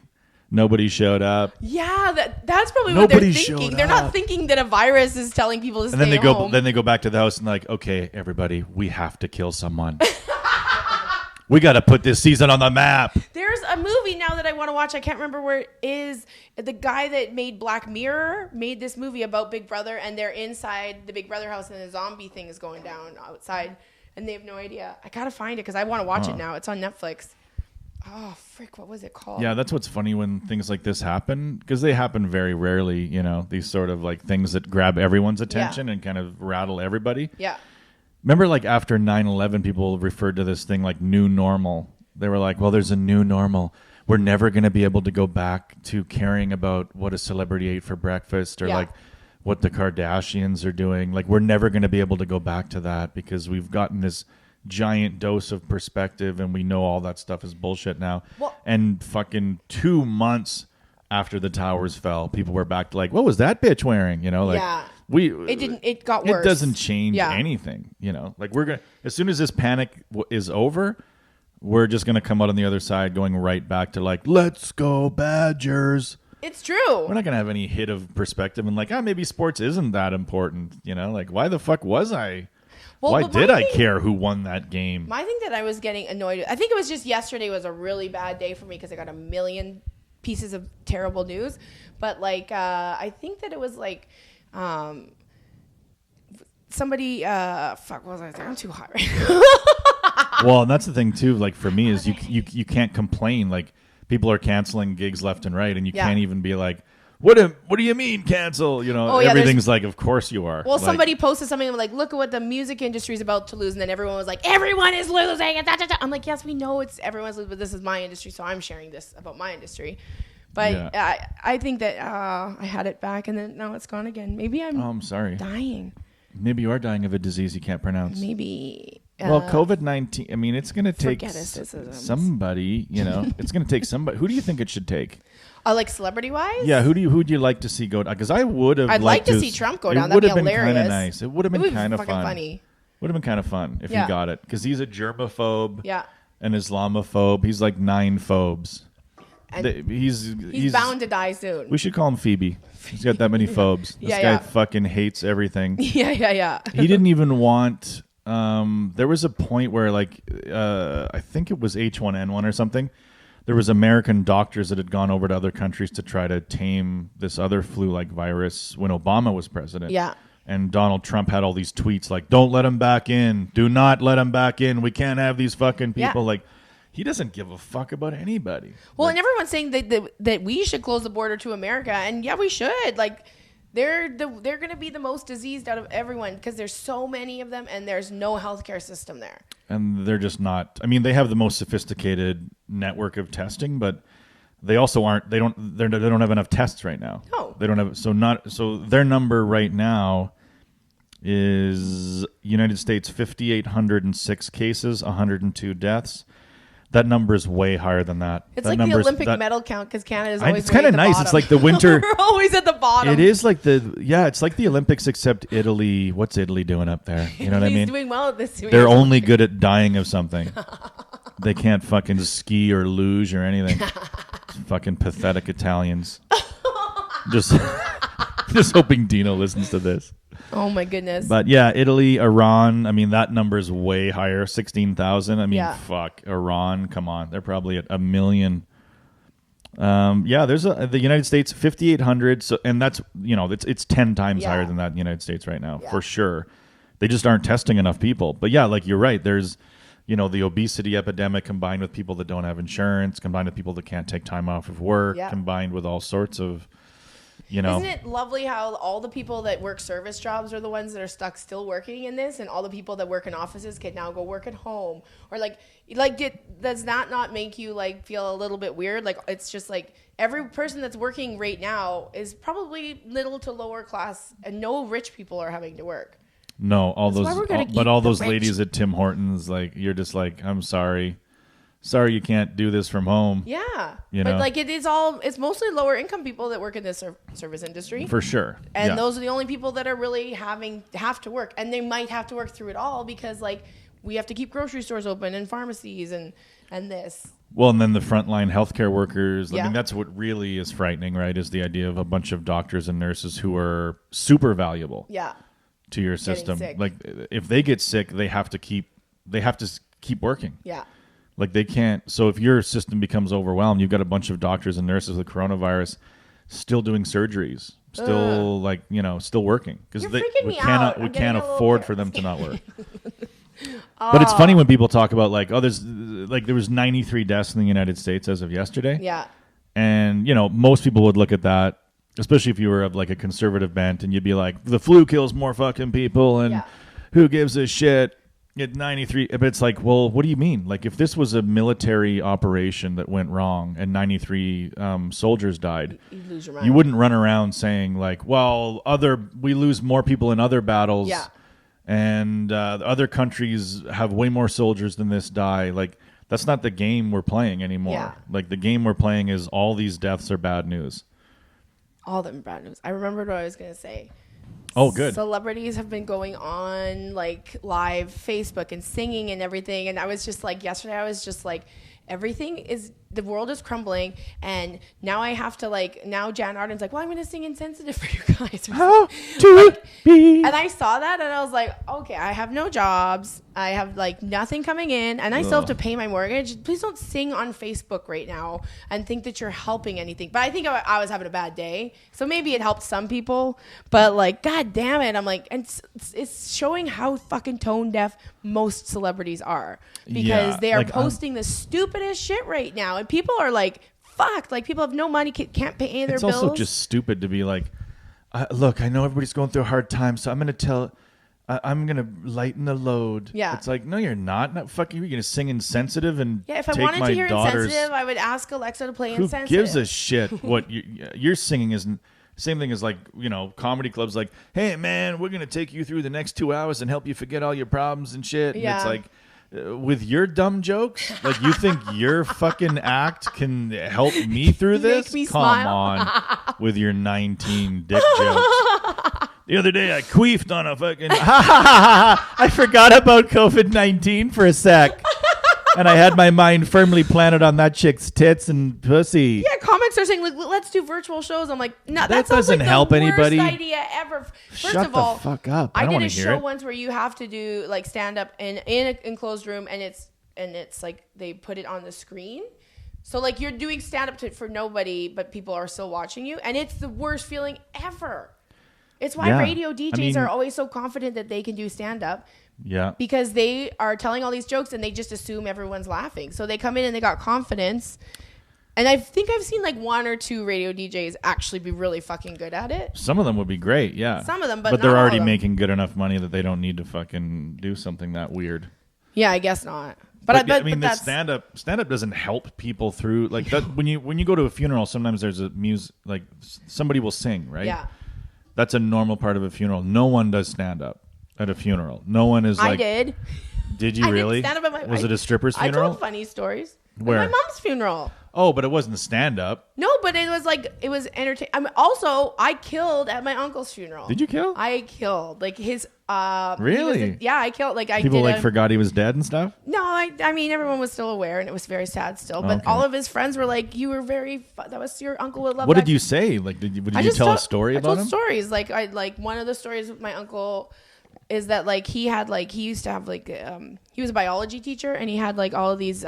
nobody showed up. Yeah, that's probably what they're thinking. They're not thinking that a virus is telling people to stay home. Then they go back to the house and like, okay, everybody, we have to kill someone. We got to put this season on the map. There's a movie now that I want to watch. I can't remember where it is. The guy that made Black Mirror made this movie about Big Brother, and they're inside the Big Brother house, and the zombie thing is going down outside, and they have no idea. I got to find it because I want to watch it now. It's on Netflix. Oh, frick. What was it called? Yeah, that's what's funny when things like this happen, because they happen very rarely, you know, these sort of like things that grab everyone's attention and kind of rattle everybody. Yeah. Remember, like, after 9/11, people referred to this thing like new normal. They were like, well, there's a new normal. We're never going to be able to go back to caring about what a celebrity ate for breakfast or like what the Kardashians are doing. Like, we're never going to be able to go back to that because we've gotten this giant dose of perspective and we know all that stuff is bullshit now. Well, and fucking 2 months after the towers fell, people were back to like, what was that bitch wearing? You know, like it got worse. It doesn't change anything, you know. Like, we're gonna, as soon as this panic is over, we're just gonna come out on the other side going right back to like, let's go Badgers. It's true. We're not gonna have any hit of perspective and like, maybe sports isn't that important, you know. Like, why the fuck was I? Well, why did I care who won that game? My thing that I was getting annoyed with, I think it was just yesterday was a really bad day for me because I got a million pieces of terrible news. But like, I think that it was like, somebody, fuck, what was I saying? I'm too hot right now. Well, and that's the thing too. Like, for me is you can't complain. Like, people are canceling gigs left and right, and you can't even be like, what do you mean cancel? You know, everything's like, of course you are. Well, like, somebody posted something like, look at what the music industry is about to lose. And then everyone was like, everyone is losing. And I'm like, yes, we know everyone's losing, but this is my industry. So I'm sharing this about my industry. But I think that I had it back and then now it's gone again. Maybe I'm sorry. Dying. Maybe you are dying of a disease you can't pronounce. Maybe. Well, COVID-19, I mean, it's going to take somebody, you know, it's going to take somebody. Who do you think it should take? Like celebrity-wise? Yeah, who'd you like to see go down? Because I would have I'd like to see Trump go down. That'd be hilarious. It would have been kind of nice. It would have been kind of fun. Funny. Would have been kind of fun if he got it. Because he's a germaphobe. Yeah. An Islamophobe. He's like 9 phobes. And he's bound to die soon. We should call him Phoebe. He's got that many phobes. This guy fucking hates everything. Yeah. He didn't even want... there was a point where, like, I think it was H1N1 or something. There was American doctors that had gone over to other countries to try to tame this other flu-like virus when Obama was president. Yeah. And Donald Trump had all these tweets like, don't let him back in. Do not let him back in. We can't have these fucking people. Like, he doesn't give a fuck about anybody. Well, and everyone's saying that we should close the border to America. And yeah, we should. Like, they're going to be the most diseased out of everyone because there's so many of them and there's no healthcare system there. And they're just not. I mean, they have the most sophisticated network of testing, but they also aren't. They don't have enough tests right now. No, they don't have. So their number right now is United States 5,806 cases, 102 deaths. That number is way higher than that. It's like the Olympic medal count because Canada's always it's kind of nice. Bottom. It's like the winter. We're always at the bottom. It is like it's like the Olympics except Italy. What's Italy doing up there? You know what I mean? Doing well at this. They're only good at dying of something. They can't fucking ski or luge or anything. Fucking pathetic Italians. Just hoping Dino listens to this. Oh my goodness. But yeah, Italy, Iran, I mean, that number is way higher, 16,000. I mean, fuck, Iran, come on. They're probably at 1 million. There's the United States, 5,800. So, and that's, you know, it's 10 times higher than that in the United States right now, for sure. They just aren't testing enough people. But yeah, like you're right. There's, you know, the obesity epidemic combined with people that don't have insurance, combined with people that can't take time off of work, combined with all sorts of... You know. Isn't it lovely how all the people that work service jobs are the ones that are stuck still working in this, and all the people that work in offices can now go work at home? Or does that not make you like feel a little bit weird? Like, it's just like every person that's working right now is probably middle to lower class, and no rich people are having to work. No, all those ladies at Tim Hortons, like, you're just like, I'm sorry you can't do this from home. Yeah. You know? But like it's mostly lower income people that work in this service industry. For sure. And those are the only people that are really have to work. And they might have to work through it all because like we have to keep grocery stores open and pharmacies and this. Well, and then the frontline healthcare workers. I mean, that's what really is frightening, right? Is the idea of a bunch of doctors and nurses who are super valuable. Yeah. To your system. Like if they get sick, they have to keep working. Yeah. Like they can't. So if your system becomes overwhelmed, you've got a bunch of doctors and nurses with coronavirus still doing surgeries, still still working because we can't afford for them to not work. But it's funny when people talk about there was 93 deaths in the United States as of yesterday. Yeah. And, most people would look at that, especially if you were of like a conservative bent, and you'd be like, the flu kills more fucking people and who gives a shit? At 93, but it's like, well, what do you mean? Like if this was a military operation that went wrong and 93 soldiers died, you lose your mind. You wouldn't run around saying like, well, we lose more people in other battles. Yeah. And other countries have way more soldiers than this die. Like, that's not the game we're playing anymore. Yeah. Like, the game we're playing is all these deaths are bad news. All them bad news. I remembered what I was going to say. Oh, good. Celebrities have been going on, like, live Facebook and singing and everything. And I was just like, yesterday, I was just like, the world is crumbling, and now I have to now Jan Arden's like, well, I'm going to sing Insensitive for you guys. How to like, be. And I saw that, and I was like, okay, I have no jobs. I have nothing coming in, and I still have to pay my mortgage. Please don't sing on Facebook right now and think that you're helping anything. But I think I was having a bad day, so maybe it helped some people. But God damn it, I'm like, and it's showing how fucking tone deaf most celebrities are, because they are posting the stupidest shit right now. And people are like, fuck, people have no money, can't pay their bills. It's also just stupid to be like, look, I know everybody's going through a hard time, so I'm going to lighten the load. Yeah. It's like, no, you're not. Not fucking, you're going to sing Insensitive and if I wanted to hear Insensitive, I would ask Alexa to play Insensitive. Who gives a shit what you're singing is same thing as comedy clubs like, hey, man, we're going to take you through the next 2 hours and help you forget all your problems and shit. And it's like, with your dumb jokes, you think your fucking act can help me through this? Make me Come smile. on with your 19 dick jokes. The other day I queefed on a fucking I forgot about COVID-19 for a sec. And I had my mind firmly planted on that chick's tits and pussy. Yeah, comics are saying, let's do virtual shows. I'm like, no, that sounds doesn't like help the anybody. Worst idea ever. First Shut of all, the fuck up. I don't did wanna a hear show it. once where you have to do stand up in an enclosed room, and it's like they put it on the screen. So you're doing stand up for nobody, but people are still watching you, and it's the worst feeling ever. It's why radio DJs are always so confident that they can do stand up. Yeah. Because they are telling all these jokes and they just assume everyone's laughing. So they come in and they got confidence. And I think I've seen 1 or 2 radio DJs actually be really fucking good at it. Some of them would be great, yeah. Some of them, but they're not all already of them. making good enough money that they don't need to fucking do something that weird. Yeah, I guess not. But the stand up doesn't help people through that. When you go to a funeral, sometimes there's a music, somebody will sing, right? Yeah. That's a normal part of a funeral. No one does stand up at a funeral. No one is I did. Did you really? Stand up at Was it a stripper's funeral? I told funny stories. Where? At my mom's funeral. Oh, but it wasn't stand up. No, but it was entertaining. I killed at my uncle's funeral. Did you kill? I killed his. Really? I killed. People forgot he was dead and stuff. No, I mean everyone was still aware, and it was very sad still. But all of his friends were like, "You were very. That was your uncle would love." What did you say? Did you tell a story about him? I told stories. One of the stories with my uncle is that he used to have he was a biology teacher, and he had all of these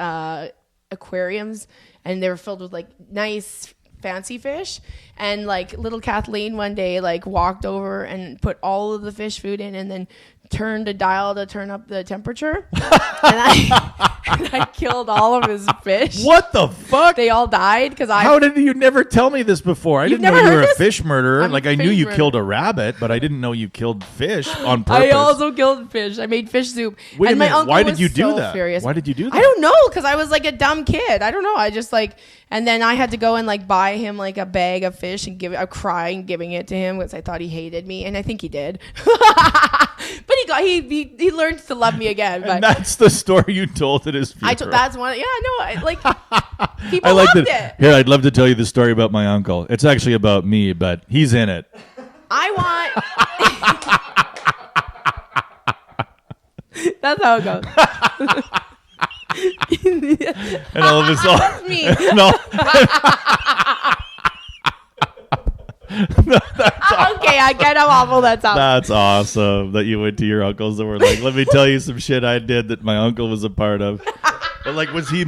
aquariums, and they were filled with nice fancy fish, and little Kathleen one day walked over and put all of the fish food in, and then turned a dial to turn up the temperature, and I killed all of his fish. What the fuck? They all died because How did you never tell me this before? I didn't know you were a fish murderer. I knew you killed a rabbit, but I didn't know you killed fish on purpose. I also killed fish. I made fish soup. Wait and a my minute. uncle Why was did you do so that? Furious. Why did you do that? I don't know, because I was a dumb kid. I don't know. I just and then I had to go and buy him a bag of fish and crying giving it to him because I thought he hated me, and I think he did. But he learned to love me again. But and that's the story you told at his funeral. That's one. Yeah, no, people loved it. Here, I'd love to tell you the story about my uncle. It's actually about me, but he's in it. I want. That's how it goes. And all of his That's me. No, okay, I get how awful that sounds. That's awesome that you went to your uncles and were like, let me tell you some shit I did that my uncle was a part of. But like, was he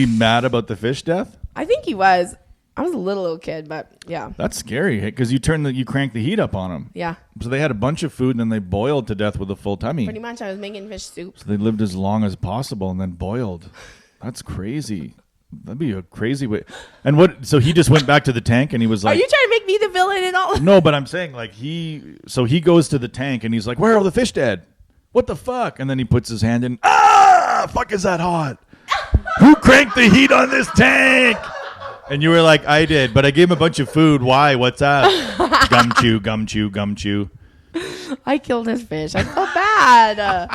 mad about the fish death? I think he was. I was a little kid, but yeah. That's scary because you crank the heat up on them. Yeah. So they had a bunch of food and then they boiled to death with a full tummy. Pretty much, I was making fish soup. So they lived as long as possible and then boiled. That's crazy. That'd be a crazy way. And so he just went back to the tank and he was like, are you trying to make me the villain and all? No, but I'm saying like he goes to the tank and he's like, where are all the fish dead? What the fuck? And then he puts his hand in, fuck, is that hot? Who cranked the heat on this tank? And you were like, I did, but I gave him a bunch of food. Why? What's up? Gum chew, gum chew, gum chew. I killed his fish. I felt bad.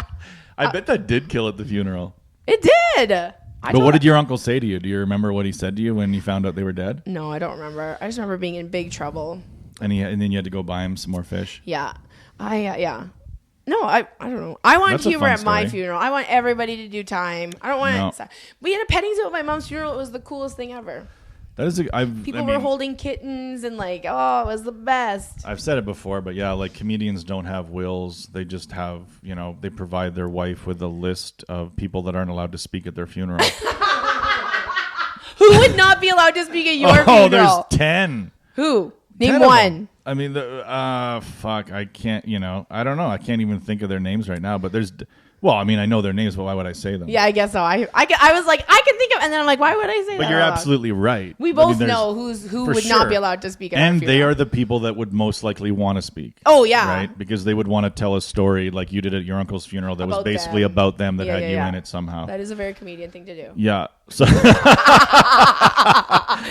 I bet that did kill at the funeral. It did. But what did your uncle say to you? Do you remember what he said to you when you found out they were dead? No, I don't remember. I just remember being in big trouble. And then you had to go buy him some more fish? Yeah. Yeah. No, I don't know. I want That's a humor fun at my story. funeral. I want everybody to do time. I don't want it. We had a petting zoo at my mom's funeral. It was the coolest thing ever. That is People were holding kittens and like, oh, it was the best. I've said it before, but yeah, like comedians don't have wills. They just have, they provide their wife with a list of people that aren't allowed to speak at their funeral. Who would not be allowed to speak at your funeral? Oh, there's 10. Who? Name 10 of one. them. I mean, fuck, I can't, I don't know. I can't even think of their names right now, but I know their names, but why would I say them? Yeah, I guess so. I was like, I can think of, and then I'm like, why would I say that? But you're absolutely right. We both know who would not be allowed to speak at our funeral. And they are the people that would most likely want to speak. Oh, yeah. Right? Because they would want to tell a story like you did at your uncle's funeral that was basically about them that had you in it somehow. That is a very comedian thing to do. Yeah. So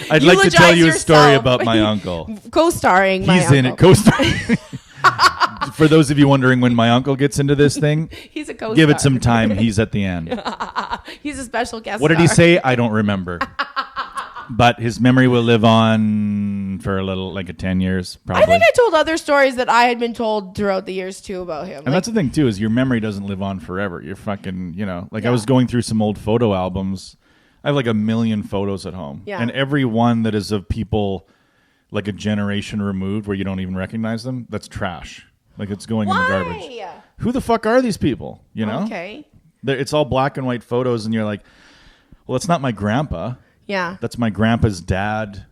I'd like to tell you a story about my uncle. Co-starring my uncle. He's in it. Co-starring. For those of you wondering when my uncle gets into this thing, he's a co-star. Give it some time. He's at the end. He's a special guest What did he say? I don't remember. But his memory will live on for a little, like 10 years, probably. I think I told other stories that I had been told throughout the years, too, about him. And that's the thing, too, is your memory doesn't live on forever. You're fucking, I was going through some old photo albums. I have like 1 million photos at home. Yeah. And every one that is of people like a generation removed where you don't even recognize them, that's trash. Like it's going in the garbage. Who the fuck are these people? Okay. It's all black and white photos, and you're like, well, it's not my grandpa. Yeah. That's my grandpa's dad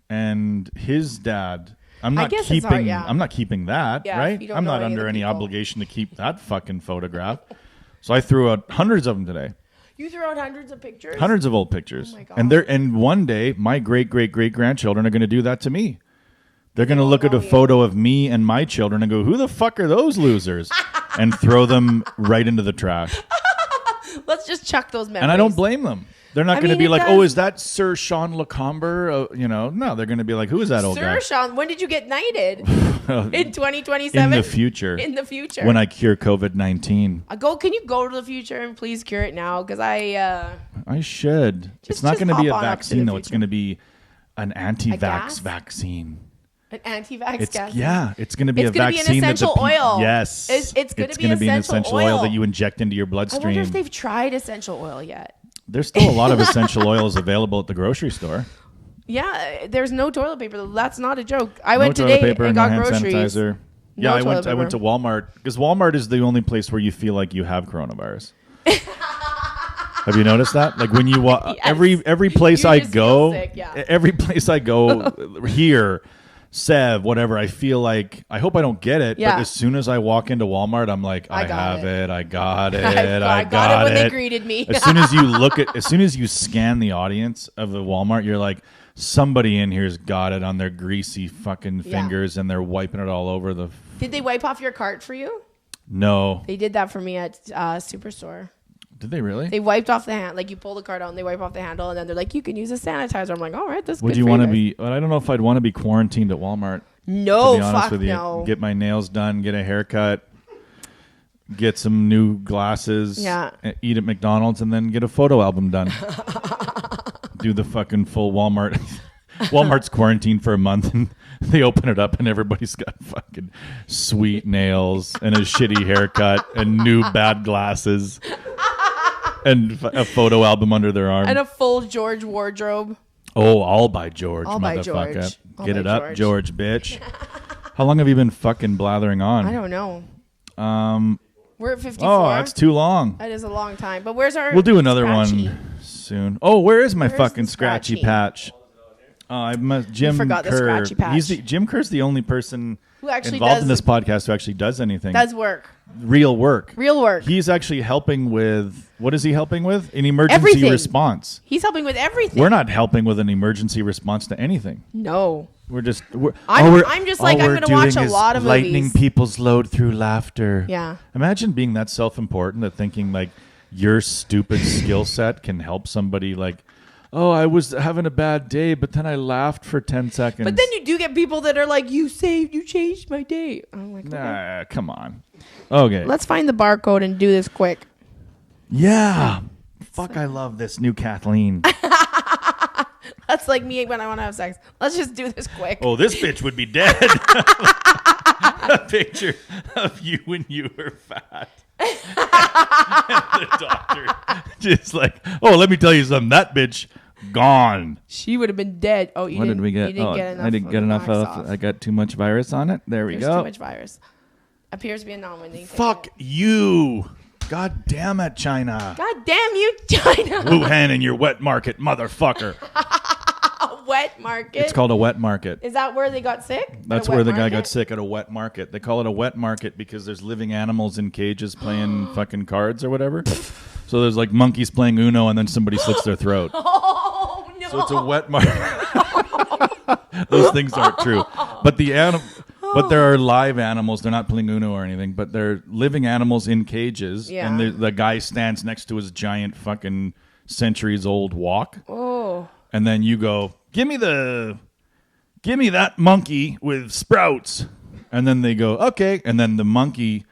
and his dad. I'm not keeping that, right? I'm not under any obligation to keep that fucking photograph. So I threw out hundreds of them today. You threw out hundreds of pictures? Hundreds of old pictures. Oh my God. And one day my great-great-great-grandchildren are going to do that to me. They're going to look at a photo of me and my children and go, who the fuck are those losers? And throw them right into the trash. Let's just chuck those memories. And I don't blame them. They're not going to be like, oh, is that Sir Sean Lacomber? No, they're going to be like, who is that old guy? Sir Sean, when did you get knighted? In 2027? In the future. In the future. When I cure COVID-19. Can you go to the future and please cure it now? Because I should. It's not going to be a vaccine, though. It's going to be an anti-vax vaccine. An anti-vax gas? Yeah, it's going to be a vaccine. It's going to be an essential oil. Yes. It's going to be an essential oil that you inject into your bloodstream. I wonder if they've tried essential oil yet. There's still a lot of essential oils available at the grocery store. Yeah, there's no toilet paper. That's not a joke. I went today and got groceries. Sanitizer. Yeah, I went to Walmart because Walmart is the only place where you feel like you have coronavirus. Have you noticed that? Like when you walk, yes. every place I go, sick, yeah. Every place I go here, Sev, whatever, I feel like, I hope I don't get it, but as soon as I walk into Walmart, I'm like, I got it. I got it when they greeted me. As soon as you scan the audience of the Walmart, you're like, somebody in here's got it on their greasy fucking fingers and they're wiping it all over the... Did they wipe off your cart for you? No. They did that for me at Superstore. Did they really? They wiped off the hand. Like you pull the cart out and they wipe off the handle and then they're like, you can use a sanitizer. I'm like, all right, that's good. Would you want to be? Well, I don't know if I'd want to be quarantined at Walmart. No, to be honest fuck with you. no. Get my nails done, get a haircut, get some new glasses, eat at McDonald's, and then get a photo album done. Do the fucking full Walmart. Walmart's quarantined for a month and they open it up and everybody's got fucking sweet nails and a shitty haircut and new bad glasses. And a photo album under their arm. And a full George wardrobe. Oh, all by George, all motherfucker. By George. Get it up, George, bitch. How long have you been fucking blathering on? I don't know. We're at 54. Oh, that's too long. That is a long time. But where's our... We'll do another one. soon. Oh, where is my Where's fucking the scratchy scratchy? patch? I must. Jim forgot the Kerr. scratchy patch. Jim Kerr's the only person Who actually involved does- in this podcast who actually does anything. Does work. Real work. Real work. He's actually helping with, what is he helping with? An emergency Everything. response. He's helping with everything. We're not helping with an emergency response to anything. No. I'm just like, I'm gonna watch a lot of lightening movies. people's load through laughter. Yeah. Imagine being that self-important that thinking like your stupid skill set can help somebody like, oh, I was having a bad day, but then I laughed for 10 seconds. But then you do get people that are like, you changed my day. I'm like, okay. Nah, come on. Okay. Let's find the barcode and do this quick. Yeah. Fuck, I love this new Kathleen. That's like me when I want to have sex. Let's just do this quick. Oh, this bitch would be dead. A picture of you when you were fat. And the doctor just like, oh, let me tell you something. That bitch gone. She would have been dead. Oh, What did we get? You didn't get enough. I didn't get enough wax of. off. I got too much virus on it. There we There's go. too much virus. Appears to be a non-winning. Fuck you. God damn it, China. God damn you, China. Wuhan and your wet market, motherfucker. A wet market. It's called a wet market. Is that where they got sick? That's where the guy got sick, at a wet market. They call it a wet market because there's living animals in cages playing fucking cards or whatever. So there's like monkeys playing Uno and then somebody slits their throat. Oh no. So it's a wet market. Those things aren't true. But but there are live animals. They're not playing Uno or anything, but they're living animals in cages. Yeah. And the guy stands next to his giant fucking centuries-old wok. Oh. And then you go, give me that monkey with sprouts. And then they go, okay. And then the monkey,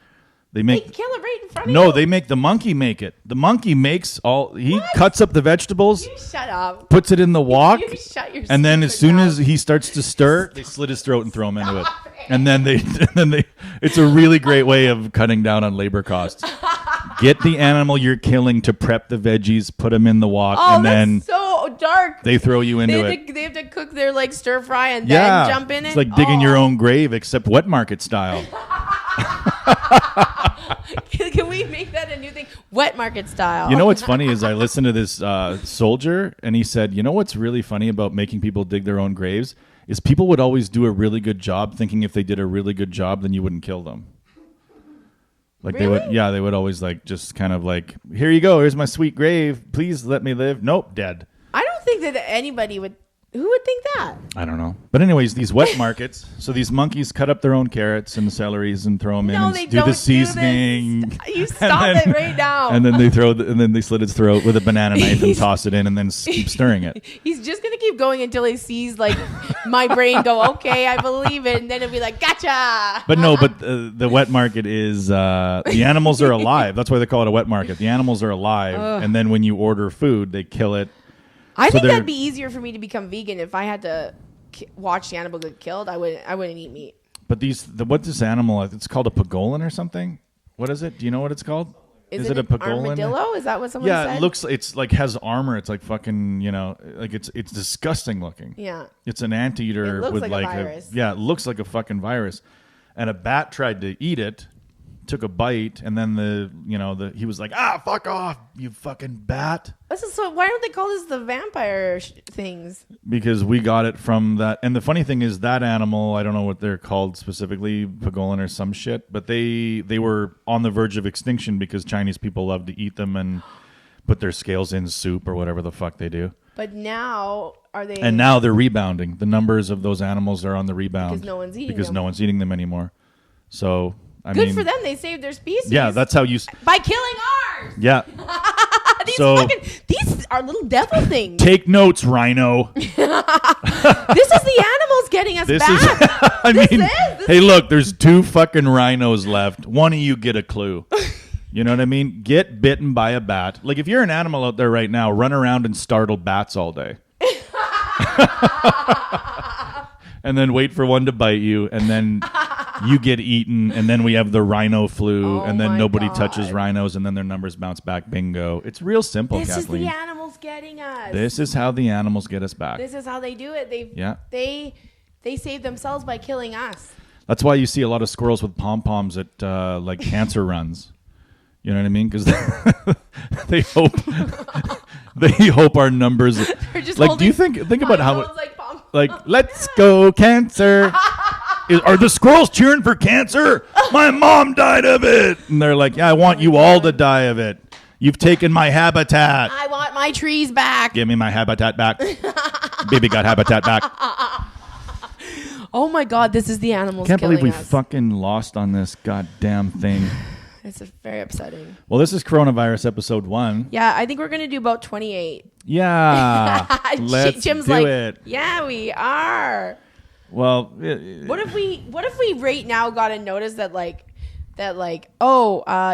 they They make... kill it right in front of you? No, they make the monkey make it. The monkey makes he cuts up the vegetables, You shut up. puts it in the wok, You shut your and then as stupid soon mouth. as he starts to stir, they slit his throat and throw him into it. And then it's a really great way of cutting down on labor costs. Get the animal you're killing to prep the veggies, put them in the wok, Oh, and then that's so dark. they throw you into it. They have to cook their like stir fry and Yeah, then jump in it. it's like digging your own grave, except wet market style. Can we make that a new thing? Wet market style. You know what's funny is I listened to this soldier, and he said, you know what's really funny about making people dig their own graves is people would always do a really good job thinking if they did a really good job, then you wouldn't kill them. Like they would always like just kind of like, here you go, here's my sweet grave. Please let me live. Nope, dead. I don't think that anybody would. Who would think that? I don't know. But anyways, these wet markets. So these monkeys cut up their own carrots and celeries and throw them in No, and they do don't the do seasoning. this. You stop it right now. And then they slit its throat with a banana knife and toss it in and then keep stirring it. He's just gonna keep going until he sees like my brain go, okay, I believe it, and then it'll be like, gotcha. But no, the wet market is the animals are alive. That's why they call it a wet market. The animals are alive, and then when you order food, they kill it. I So think they're- that'd be easier for me to become vegan if I had to watch the animal get killed. I wouldn't eat meat. But what's this animal? It's called a pangolin or something. What is it? Do you know what it's called? Is it it a an pangolin? armadillo? Is that what someone Yeah, said? it's like has armor. It's like fucking, like it's disgusting looking. Yeah. It's an anteater It looks with like a virus. it looks like a fucking virus. And a bat tried to eat it, took a bite, and then he was like, fuck off, you fucking bat. So why don't they call this the vampire things? Because we got it from that. And the funny thing is that animal, I don't know what they're called specifically, pangolin or some shit, but they were on the verge of extinction because Chinese people love to eat them and put their scales in soup or whatever the fuck they do. But now are they? And now they're rebounding. The numbers of those animals are on the rebound. Because no one's eating Because them. no one's eating them anymore. So, I Good mean. for them. They saved their species. Yeah, that's how you. by killing ours. Yeah. These are little devil things. Take notes, Rhino. This is the animals getting us This back. is. Hey, look, there's 2 fucking rhinos left. One of you get a clue. You know what I mean? Get bitten by a bat. Like if you're an animal out there right now, run around and startle bats all day. And then wait for one to bite you, and then you get eaten, and then we have the rhino flu, and then my nobody God. touches rhinos, and then their numbers bounce back. Bingo. It's real simple, This Kathleen. is the animals getting us. This is how the animals get us back. This is how they do it. Yeah. They save themselves by killing us. That's why you see a lot of squirrels with pom-poms at like cancer runs. You know what I mean? Because they hope They hope our numbers. They're just Like, do you think about how like let's go cancer. Are the squirrels cheering for cancer? My mom died of it. And they're like, yeah, I want you all to die of it. You've taken my habitat. I want my trees back. Give me my habitat back. Baby got habitat back. Oh my God, this is the animals. Can't believe we us. fucking lost on this goddamn thing. It's very upsetting. Well, this is coronavirus episode 1. Yeah, I think we're gonna do about 28. Yeah, let's Jim's do like, it. yeah, we are. Well, What if we right now got a notice that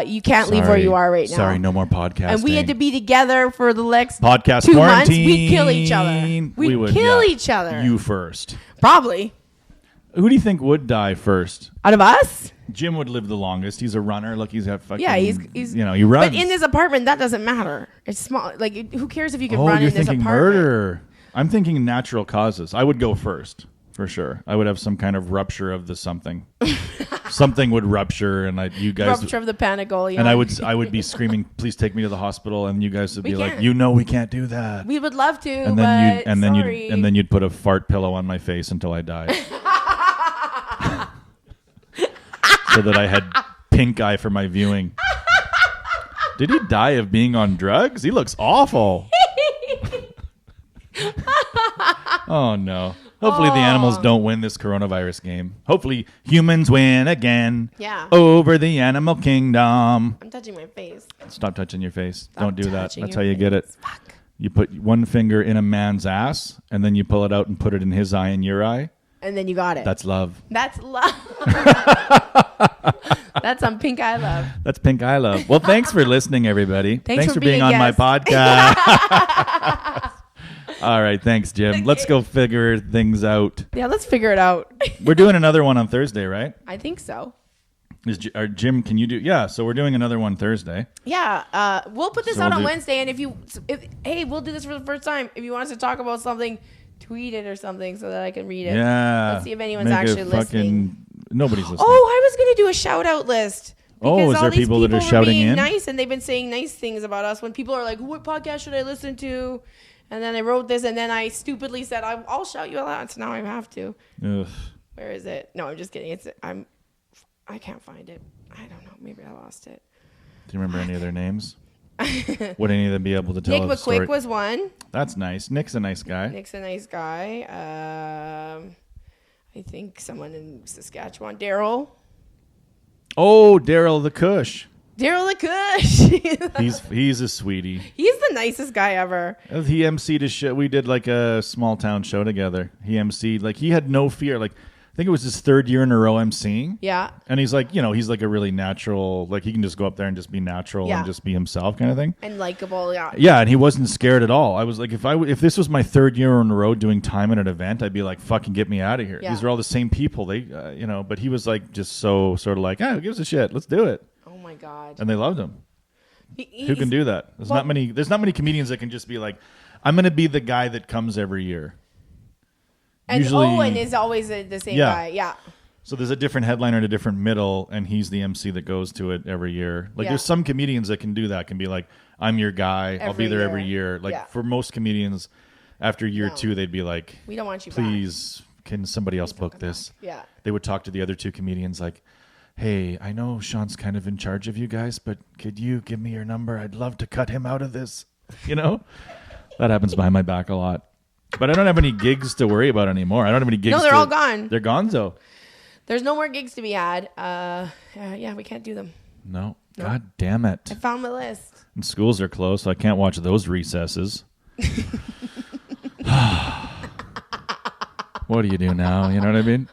you can't leave where you are right now. Sorry, no more podcasting. And we had to be together for the next podcast 2 months. quarantine. We'd kill each other. We'd kill each other. You first. Probably. Who do you think would die first? Out of us? Jim would live the longest. He's a runner. Look, he's got fucking. Yeah, he's he runs. But in this apartment, that doesn't matter. It's small. Like, who cares if you can run you're in this thinking apartment? murder. I'm thinking natural causes. I would go first for sure. I would have some kind of rupture of the something. Something would rupture, and you guys rupture of the panicle. And I would be screaming, "Please take me to the hospital!" And you guys would be like, can't. We can't do that. We would love to, And but then you'd put a fart pillow on my face until I died. So that I had pink eye for my viewing. Did he die of being on drugs? He looks awful. Oh, no. Hopefully the animals don't win this coronavirus game. Hopefully humans win again. Yeah. Over the animal kingdom. I'm touching my face. Stop touching your face. Stop Don't do that. touching That's your how you get it. face. Fuck. You put one finger in a man's ass, and then you pull it out and put it in his eye and your eye. And then you got it. That's love. That's love. That's some pink eye love. That's pink eye love. Well, thanks for listening, everybody. Thanks for being being on a my guest. podcast. All right. Thanks, Jim. Let's go figure things out. Yeah, let's figure it out. We're doing another one on Thursday, right? I think so. Jim, can you do? Yeah. So we're doing another one Thursday. Yeah, we'll put this So out we'll on do- Wednesday, and hey, we'll do this for the first time. If you want us to talk about something, tweet it or something so that I can read it. Yeah. Let's see if anyone's Make it actually listening. Nobody's listening. Oh, I was gonna do a shout out list. Oh, Because is all there these people that are were shouting being in? nice, and they've been saying nice things about us. When people are like, "What podcast should I listen to?" And then I wrote this, and then I stupidly said, "I'll shout you out." So now I have to. Ugh. Where is it? No, I'm just kidding. I can't find it. I don't know. Maybe I lost it. Do you remember any of their names? Would any of them be able to tell Nick a story? McQuick was one. That's nice. Nick's a nice guy. Nick's a nice guy. I think someone in Saskatchewan. Daryl. Oh, Daryl the Cush. Daryl the Kush. He's a sweetie. He's the nicest guy ever. He emceed a show. We did like a small town show together. He emceed. Like he had no fear. Like I think it was his 3rd year in a row emceeing. Yeah. And he's like, he's like a really natural. Like he can just go up there and just be natural Yeah. and just be himself, kind of thing. And likable. Yeah. Yeah, and he wasn't scared at all. I was like, if this was my 3rd year in a row doing time at an event, I'd be like, fucking get me out of here. Yeah. These are all the same people. They, but he was like just so sort of like, who gives a shit? Let's do it. Oh my God. And they loved him. He- Who can do that? There's not many comedians that can just be like, I'm going to be the guy that comes every year. And Usually- Owen is always the same Yeah. guy. Yeah. So there's a different headliner and a different middle, and he's the MC that goes to it every year. Like Yeah. there's some comedians that can do that, can be like, I'm your guy. I'll be Every there year. every year. Like Yeah. for most comedians, after year No. 2, they'd be like, We don't want you back. please, can somebody else book this? Yeah. They would talk to the other 2 comedians like, hey, I know Sean's kind of in charge of you guys, but could you give me your number? I'd love to cut him out of this. That happens behind my back a lot. But I don't have any gigs to worry about anymore. I don't have any gigs. No, they're all gone. They're gonzo. There's no more gigs to be had. Yeah, we can't do them. No. God damn it. I found my list. And schools are closed, so I can't watch those recesses. What do you do now? You know what I mean?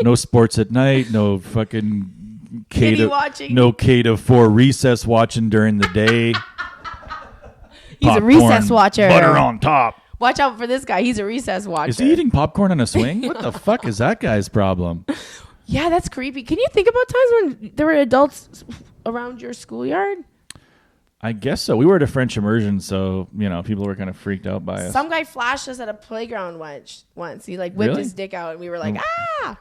No sports at night. No fucking Kitty watching. No K to 4 recess watching during the day. He's a Popcorn, recess watcher. Butter on top. Watch out for this guy. He's a recess watcher. Is he eating popcorn on a swing? What the fuck is that guy's problem? Yeah, that's creepy. Can you think about times when there were adults around your schoolyard? I guess so. We were at a French immersion, so people were kind of freaked out by us. Some guy flashed us at a playground once. He whipped Really? his dick out, and we were like, ah!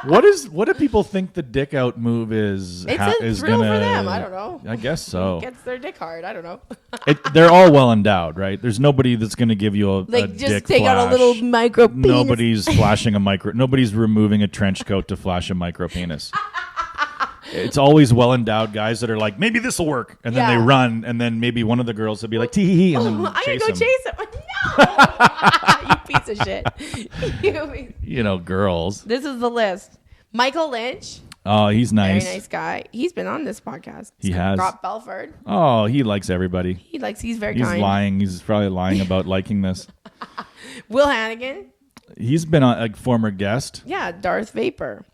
What do people think the dick out move is? It's a is thrill gonna, for them. I don't know. I guess so. Gets their dick hard. I don't know. They're all well endowed, right? There's nobody that's going to give you a Like, a just dick take flash. out a little micro penis. Nobody's flashing a micro. Nobody's removing a trench coat to flash a micro penis. It's always well endowed guys that are like, maybe this will work, and then they run, and then maybe one of the girls will be like, tee hee hee, and then I'm chase gonna go him. chase him. No, you piece of shit. You know, girls. This is the list. Michael Lynch, Oh, he's nice. very nice guy. He's been on this podcast. He has. Scott Belford. Oh, he likes everybody. He's very He's kind. lying. He's probably lying about liking this. Will Hannigan. He's been a former guest. Yeah, Darth Vapor.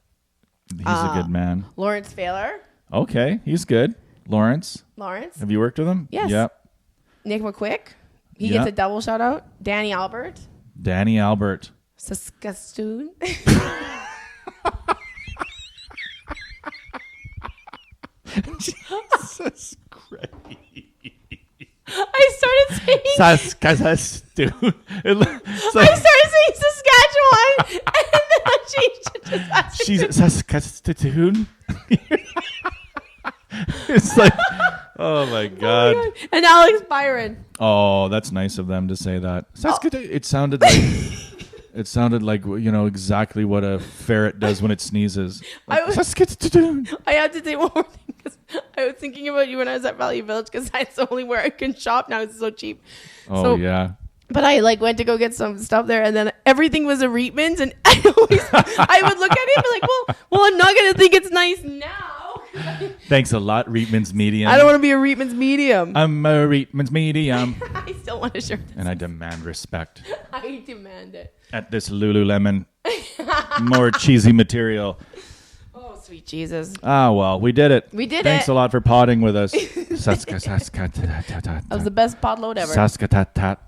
He's a good man. Lawrence Failer. Okay, he's good. Lawrence. Lawrence. Have you worked with him? Yes. Yep. Nick McQuick. He Yeah. gets a double shout out. Danny Albert. Danny Albert. Saskatoon. Jesus Christ. I started saying. Saskatoon. I started saying Saskatchewan, and then I changed it to Saskatoon. She's Saskatoon. It's like, oh my God. Oh my God. And Alex Byron. Oh, that's nice of them to say that. Saskatoon. It sounded like it sounded like exactly what a ferret does when it sneezes. Like, Saskatoon. I had to say one more thing because I was thinking about you when I was at Value Village because that's the only where I can shop now. It's so cheap. Oh yeah. But I went to go get some stuff there, and then everything was a Reitman's, and I would look at it and be like, well, I'm not gonna think it's nice now. Thanks a lot, Reitman's Medium. I don't want to be a Reitman's medium. I'm a Reitman's Medium. I still want to shirt. And I demand respect I demand it. at this Lululemon. More cheesy material. Oh, sweet Jesus. Ah, well, we did it. We did Thanks it. a lot for potting with us. That was the best podload ever. Saskatatat.